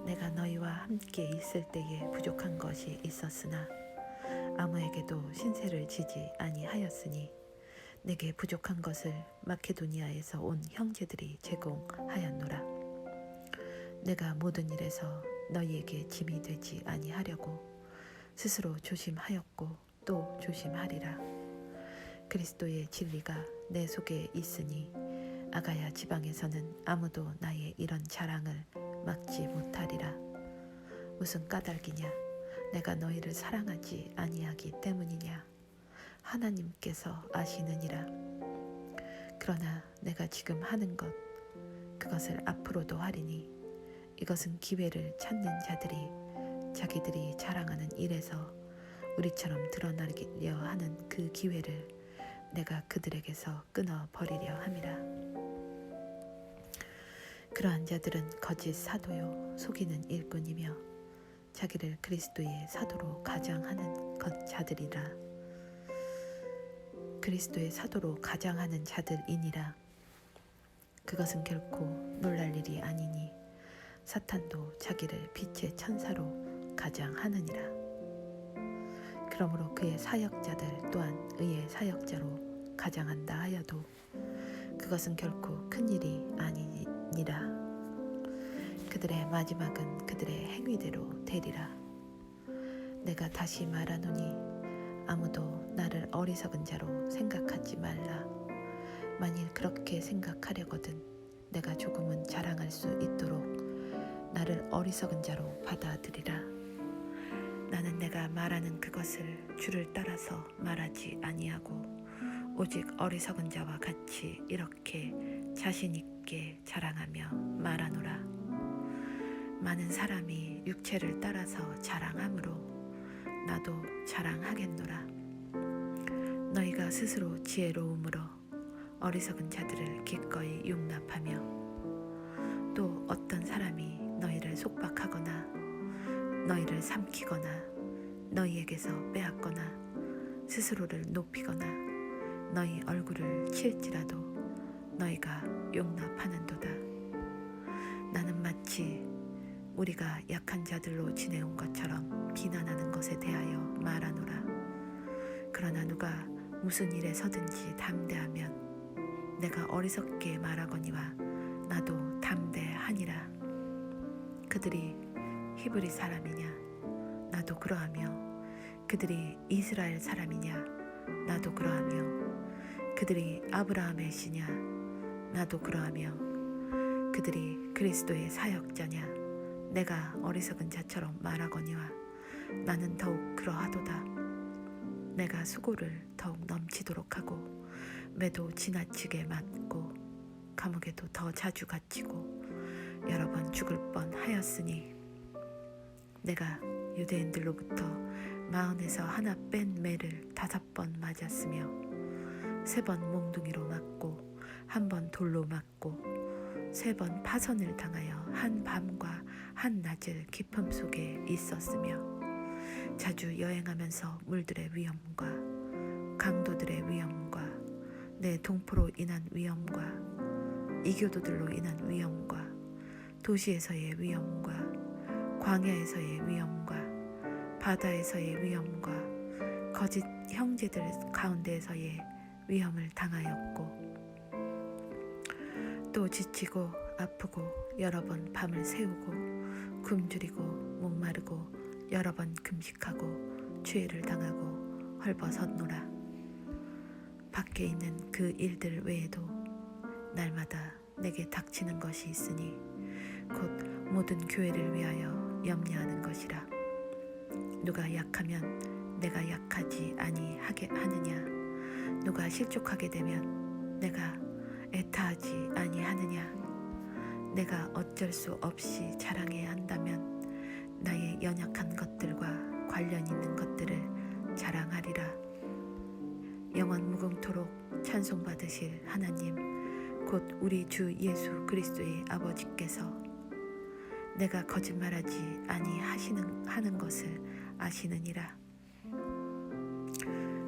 내가 너희와 함께 있을 때에 부족한 것이 있었으나 아무에게도 신세를 지지 아니하였으니 내게 부족한 것을 마케도니아에서 온 형제들이 제공하였노라. 내가 모든 일에서 너희에게 짐이 되지 아니하려고 스스로 조심하였고 또 조심하리라. 그리스도의 진리가 내 속에 있으니 아가야 지방에서는 아무도 나의 이런 자랑을 막지 못하리라. 무슨 까닭이냐? 내가 너희를 사랑하지 아니하기 때문이냐? 하나님께서 아시느니라. 그러나 내가 지금 하는 것 그것을 앞으로도 하리니 이것은 기회를 찾는 자들이 자기들이 자랑하는 일에서 우리처럼 드러나려 하는 그 기회를 내가 그들에게서 끊어버리려 함이라. 그러한 자들은 거짓 사도요 속이는 일꾼이며 자기를 그리스도의 사도로 가장하는 자들이라. 그리스도의 사도로 가장하는 자들이니라. 그것은 결코 놀랄 일이 아니니 사탄도 자기를 빛의 천사로 가장하느니라. 그러므로 그의 사역자들 또한 의의 사역자로 가장한다 하여도 그것은 결코 큰 일이 아니니라. 그들의 마지막은 그들의 행위대로 되리라. 내가 다시 말하노니 아무도 나를 어리석은 자로 생각하지 말라. 만일 그렇게 생각하려거든 내가 조금은 자랑할 수 있도록 나를 어리석은 자로 받아들이라. 나는 내가 말하는 그것을 주를 따라서 말하지 아니하고 오직 어리석은 자와 같이 이렇게 자신 있게 자랑하며 말하노라. 많은 사람이 육체를 따라서 자랑하므로 나도 자랑하겠노라. 너희가 스스로 지혜로움으로 어리석은 자들을 기꺼이 용납하며 또 어떤 사람이 너희를 속박하거나 너희를 삼키거나 너희에게서 빼앗거나 스스로를 높이거나 너희 얼굴을 칠지라도 너희가 용납하는도다. 나는 마치 우리가 약한 자들로 지내온 것처럼 비난하는 것에 대하여 말하노라. 그러나 누가 무슨 일에 서든지 담대하면 내가 어리석게 말하거니와 나도 담대하니라. 그들이 히브리 사람이냐? 나도 그러하며 그들이 이스라엘 사람이냐? 나도 그러하며 그들이 아브라함의 씨냐? 나도 그러하며 그들이 그리스도의 사역자냐? 내가 어리석은 자처럼 말하거니와 나는 더욱 그러하도다. 내가 수고를 더욱 넘치도록 하고 매도 지나치게 맞고 감옥에도 더 자주 갇히고 여러 번 죽을 뻔하였으니 내가 유대인들로부터 마흔에서 하나 뺀 매를 5번 맞았으며 3번 몽둥이로 맞고 1번 돌로 맞고 3번 파선을 당하여 한 밤과 한 낮을 깊음 속에 있었으며 자주 여행하면서 물들의 위험과 강도들의 위험과 내 동포로 인한 위험과 이교도들로 인한 위험과 도시에서의 위험과 광야에서의 위험과 바다에서의 위험과 거짓 형제들 가운데에서의 위험을 당하였고 또 지치고 아프고 여러 번 밤을 새우고 굶주리고 목마르고 여러 번 금식하고 죄를 당하고 헐벗었노라. 밖에 있는 그 일들 외에도 날마다 내게 닥치는 것이 있으니 곧 모든 교회를 위하여 염려하는 것이라. 누가 약하면 내가 약하지 아니하게 하느냐? 누가 실족하게 되면 내가 애타하지 아니하느냐? 내가 어쩔 수 없이 자랑해야 한다면 나의 연약한 것들과 관련 있는 것들을 자랑하리라. 영원 무궁토록 찬송받으실 하나님 곧 우리 주 예수 그리스도의 아버지께서 내가 거짓말하지 아니하는 것을 아시느니라.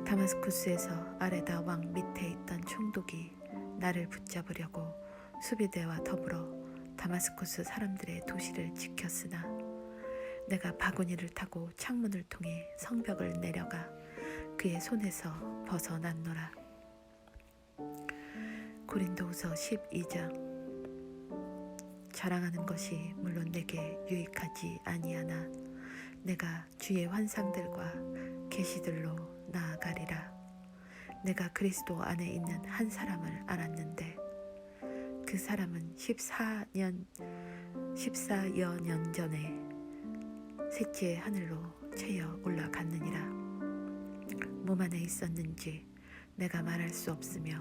다마스쿠스에서 아레다 왕 밑에 있던 총독이 나를 붙잡으려고 수비대와 더불어 다마스쿠스 사람들의 도시를 지켰으나 내가 바구니를 타고 창문을 통해 성벽을 내려가 그의 손에서 벗어났노라. 고린도후서 12장. 자랑하는 것이 물론 내게 유익하지 아니하나 내가 주의 환상들과 계시들로 나아가리라. 내가 그리스도 안에 있는 한 사람을 알았는데 그 사람은 14여 년 전에 셋째 하늘로 채여 올라갔느니라. 몸 안에 있었는지 내가 말할 수 없으며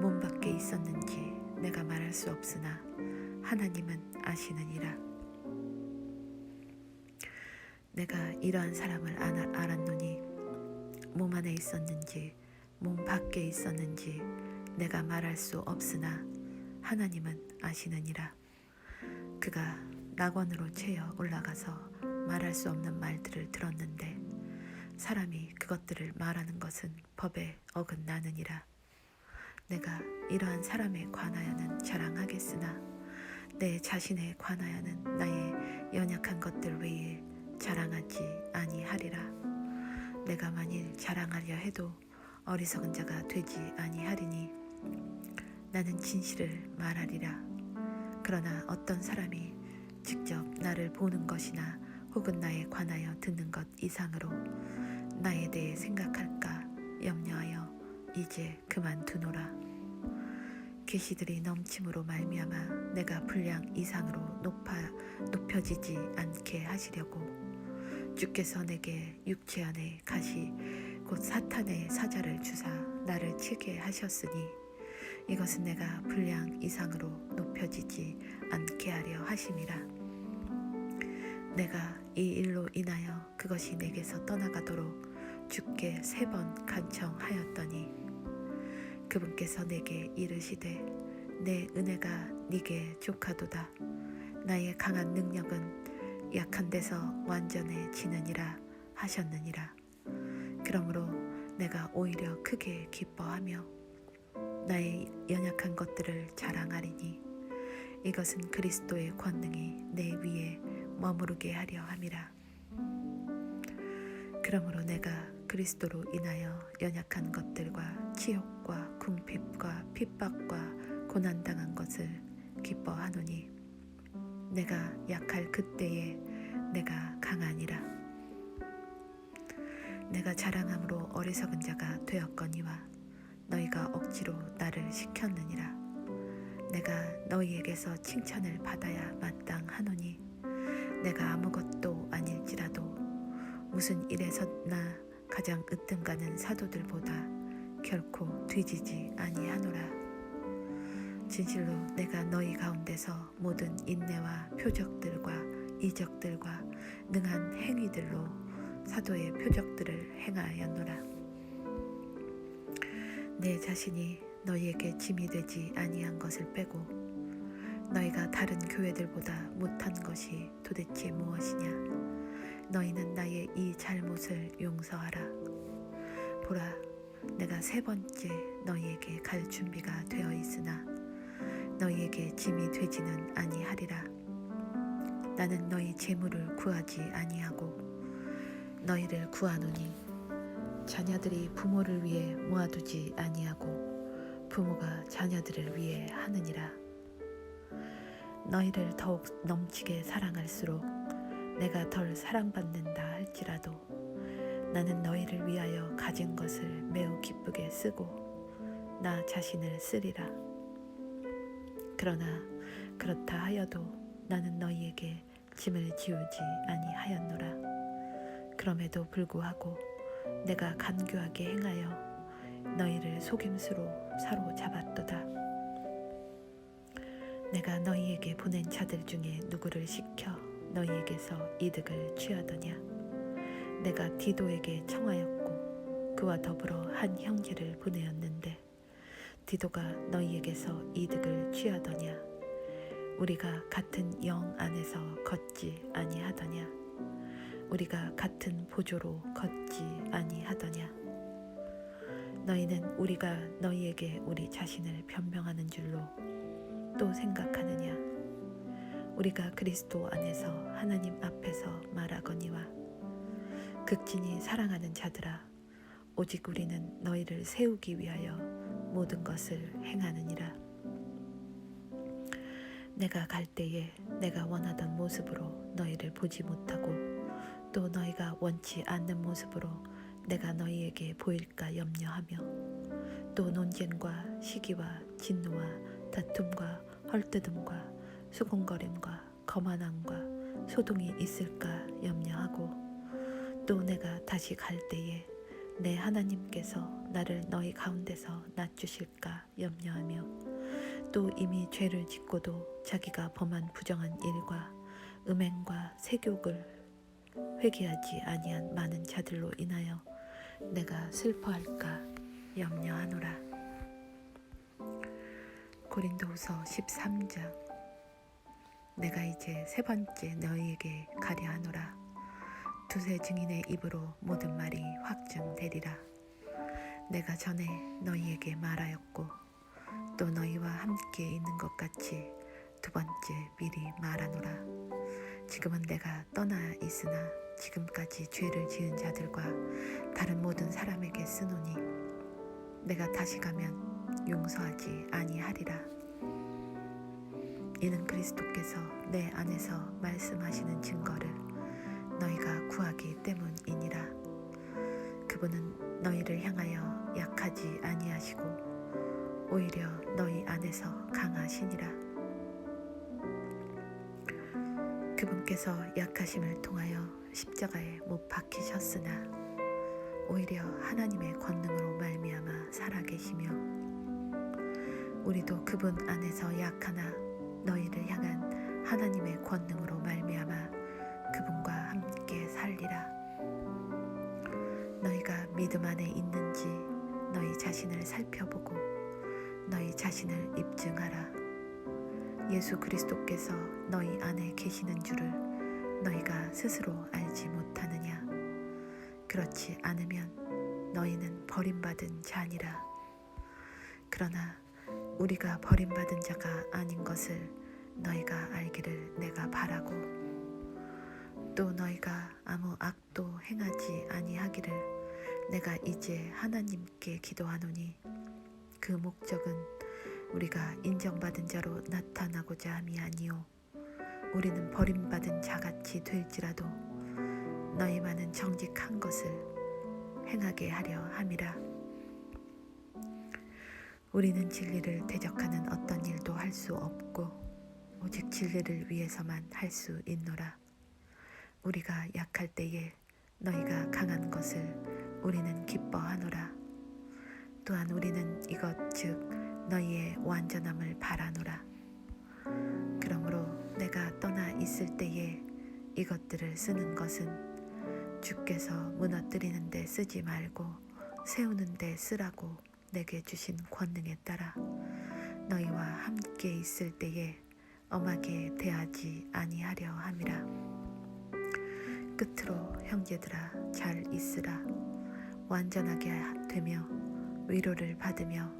몸 밖에 있었는지 내가 말할 수 없으나 하나님은 아시느니라. 내가 이러한 사람을 알았노니 몸 안에 있었는지 몸 밖에 있었는지 내가 말할 수 없으나 하나님은 아시느니라. 그가 낙원으로 채여 올라가서 말할 수 없는 말들을 들었는데 사람이 그것들을 말하는 것은 법에 어긋나느니라. 내가 이러한 사람에 관하여는 자랑하겠으나 내 자신에 관하여는 나의 연약한 것들 외에 자랑하지 아니하리라. 내가 만일 자랑하려 해도 어리석은 자가 되지 아니하리니 나는 진실을 말하리라. 그러나 어떤 사람이 직접 나를 보는 것이나 혹은 나에 관하여 듣는 것 이상으로 나에 대해 생각할까 염려하여 이제 그만두노라. 계시들이 넘침으로 말미암아 내가 분량 이상으로 높여지지 않게 하시려고 주께서 내게 육체 안에 가시 곧 사탄의 사자를 주사 나를 치게 하셨으니 이것은 내가 분량 이상으로 높여지지 않게 하려 하심이라. 내가 이 일로 인하여 그것이 내게서 떠나가도록 주께 3번 간청하였더니 그분께서 내게 이르시되 내 은혜가 네게 족하도다. 나의 강한 능력은 약한 데서 완전해지느니라 하셨느니라. 그러므로 내가 오히려 크게 기뻐하며 나의 연약한 것들을 자랑하리니 이것은 그리스도의 권능이 내 위에 머무르게 하려 함이라. 그러므로 내가 그리스도로 인하여 연약한 것들과 치욕과 궁핍과 핍박과 고난당한 것을 기뻐하노니 내가 약할 그때에 내가 강하니라. 내가 자랑함으로 어리석은 자가 되었거니와 너희가 억지로 나를 시켰느니라. 내가 너희에게서 칭찬을 받아야 마땅하노니 내가 아무것도 아닐지라도 무슨 일에서나 가장 으뜸가는 사도들보다 결코 뒤지지 아니하노라. 진실로 내가 너희 가운데서 모든 인내와 표적들과 이적들과 능한 행위들로 사도의 표적들을 행하였노라. 내 자신이 너희에게 짐이 되지 아니한 것을 빼고 너희가 다른 교회들보다 못한 것이 도대체 무엇이냐? 너희는 나의 이 잘못을 용서하라. 보라, 내가 3번째 너희에게 갈 준비가 되어 있으나 너희에게 짐이 되지는 아니하리라. 나는 너희 재물을 구하지 아니하고 너희를 구하노니 자녀들이 부모를 위해 모아두지 아니하고 부모가 자녀들을 위해 하느니라. 너희를 더욱 넘치게 사랑할수록 내가 덜 사랑받는다 할지라도 나는 너희를 위하여 가진 것을 매우 기쁘게 쓰고 나 자신을 쓰리라. 그러나 그렇다 하여도 나는 너희에게 짐을 지우지 아니하였노라. 그럼에도 불구하고 내가 간교하게 행하여 너희를 속임수로 사로잡았도다. 내가 너희에게 보낸 자들 중에 누구를 시켜 너희에게서 이득을 취하더냐? 내가 디도에게 청하였고 그와 더불어 한 형제를 보내었는데 디도가 너희에게서 이득을 취하더냐? 우리가 같은 영 안에서 걷지 아니하더냐? 우리가 같은 보조로 걷지 아니하더냐? 너희는 우리가 너희에게 우리 자신을 변명하는 줄로 또 생각하느냐? 우리가 그리스도 안에서 하나님 앞에서 말하거니와 극진히 사랑하는 자들아, 오직 우리는 너희를 세우기 위하여 모든 것을 행하느니라. 내가 갈 때에 내가 원하던 모습으로 너희를 보지 못하고 또 너희가 원치 않는 모습으로 내가 너희에게 보일까 염려하며 또 논쟁과 시기와 진노와 다툼과 헐뜯음과 수군거림과 거만함과 소동이 있을까 염려하고 또 내가 다시 갈 때에 내 하나님께서 나를 너희 가운데서 낮추실까 염려하며 또 이미 죄를 짓고도 자기가 범한 부정한 일과 음행과 세욕을 회개하지 아니한 많은 자들로 인하여 내가 슬퍼할까 염려하노라. 고린도후서 13장. 내가 이제 세 번째 너희에게 가려 하노라. 두세 증인의 입으로 모든 말이 확증되리라. 내가 전에 너희에게 말하였고 또 너희와 함께 있는 것 같이 두 번째 미리 말하노라. 지금은 내가 떠나 있으나 지금까지 죄를 지은 자들과 다른 모든 사람에게 쓰노니 내가 다시 가면 용서하지 아니하리라. 이는 그리스도께서 내 안에서 말씀하시는 증거를 너희가 구하기 때문이니라. 그분은 너희를 향하여 약하지 아니하시고 오히려 너희 안에서 강하시니라. 그분께서 약하심을 통하여 십자가에 못 박히셨으나 오히려 하나님의 권능으로 말미암아 살아계시며 우리도 그분 안에서 약하나 너희를 향한 하나님의 권능으로 말미암아 그분과 함께 살리라. 너희가 믿음 안에 있는지 너희 자신을 살펴보고 너희 자신을 입증하라. 예수 그리스도께서 너희 안에 계시는 줄을 너희가 스스로 알지 못하느냐? 그렇지 않으면 너희는 버림받은 자니라. 그러나 우리가 버림받은 자가 아닌 것을 너희가 알기를 내가 바라고 또 너희가 아무 악도 행하지 아니하기를 내가 이제 하나님께 기도하노니 그 목적은 우리가 인정받은 자로 나타나고자 함이 아니요 우리는 버림받은 자같이 될지라도 너희만은 정직한 것을 행하게 하려 함이라. 우리는 진리를 대적하는 어떤 일도 할 수 없고 오직 진리를 위해서만 할 수 있노라. 우리가 약할 때에 너희가 강한 것을 우리는 기뻐하노라. 또한 우리는 이것 즉 너희의 완전함을 바라노라. 그러므로 내가 떠나 있을 때에 이것들을 쓰는 것은 주께서 무너뜨리는 데 쓰지 말고 세우는 데 쓰라고 내게 주신 권능에 따라 너희와 함께 있을 때에 엄하게 대하지 아니하려 함이라. 끝으로 형제들아 잘 있으라. 완전하게 되며 위로를 받으며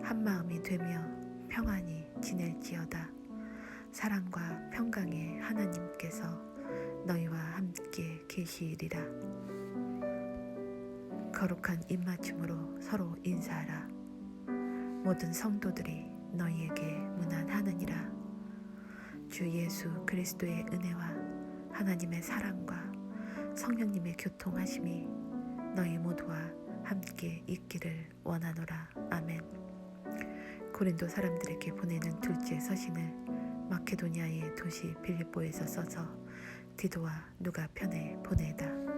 한마음이 되며 평안히 지낼지어다. 사랑과 평강의 하나님께서 너희와 함께 계시리라. 거룩한 입맞춤으로 서로 인사하라. 모든 성도들이 너희에게 문안하느니라. 주 예수 그리스도의 은혜와 하나님의 사랑과 성령님의 교통하심이 너희 모두와 함께 있기를 원하노라. 아멘. 고린도 사람들에게 보내는 둘째 서신을 마케도니아의 도시 빌립보에서 써서 디도와 누가 편에 보내다.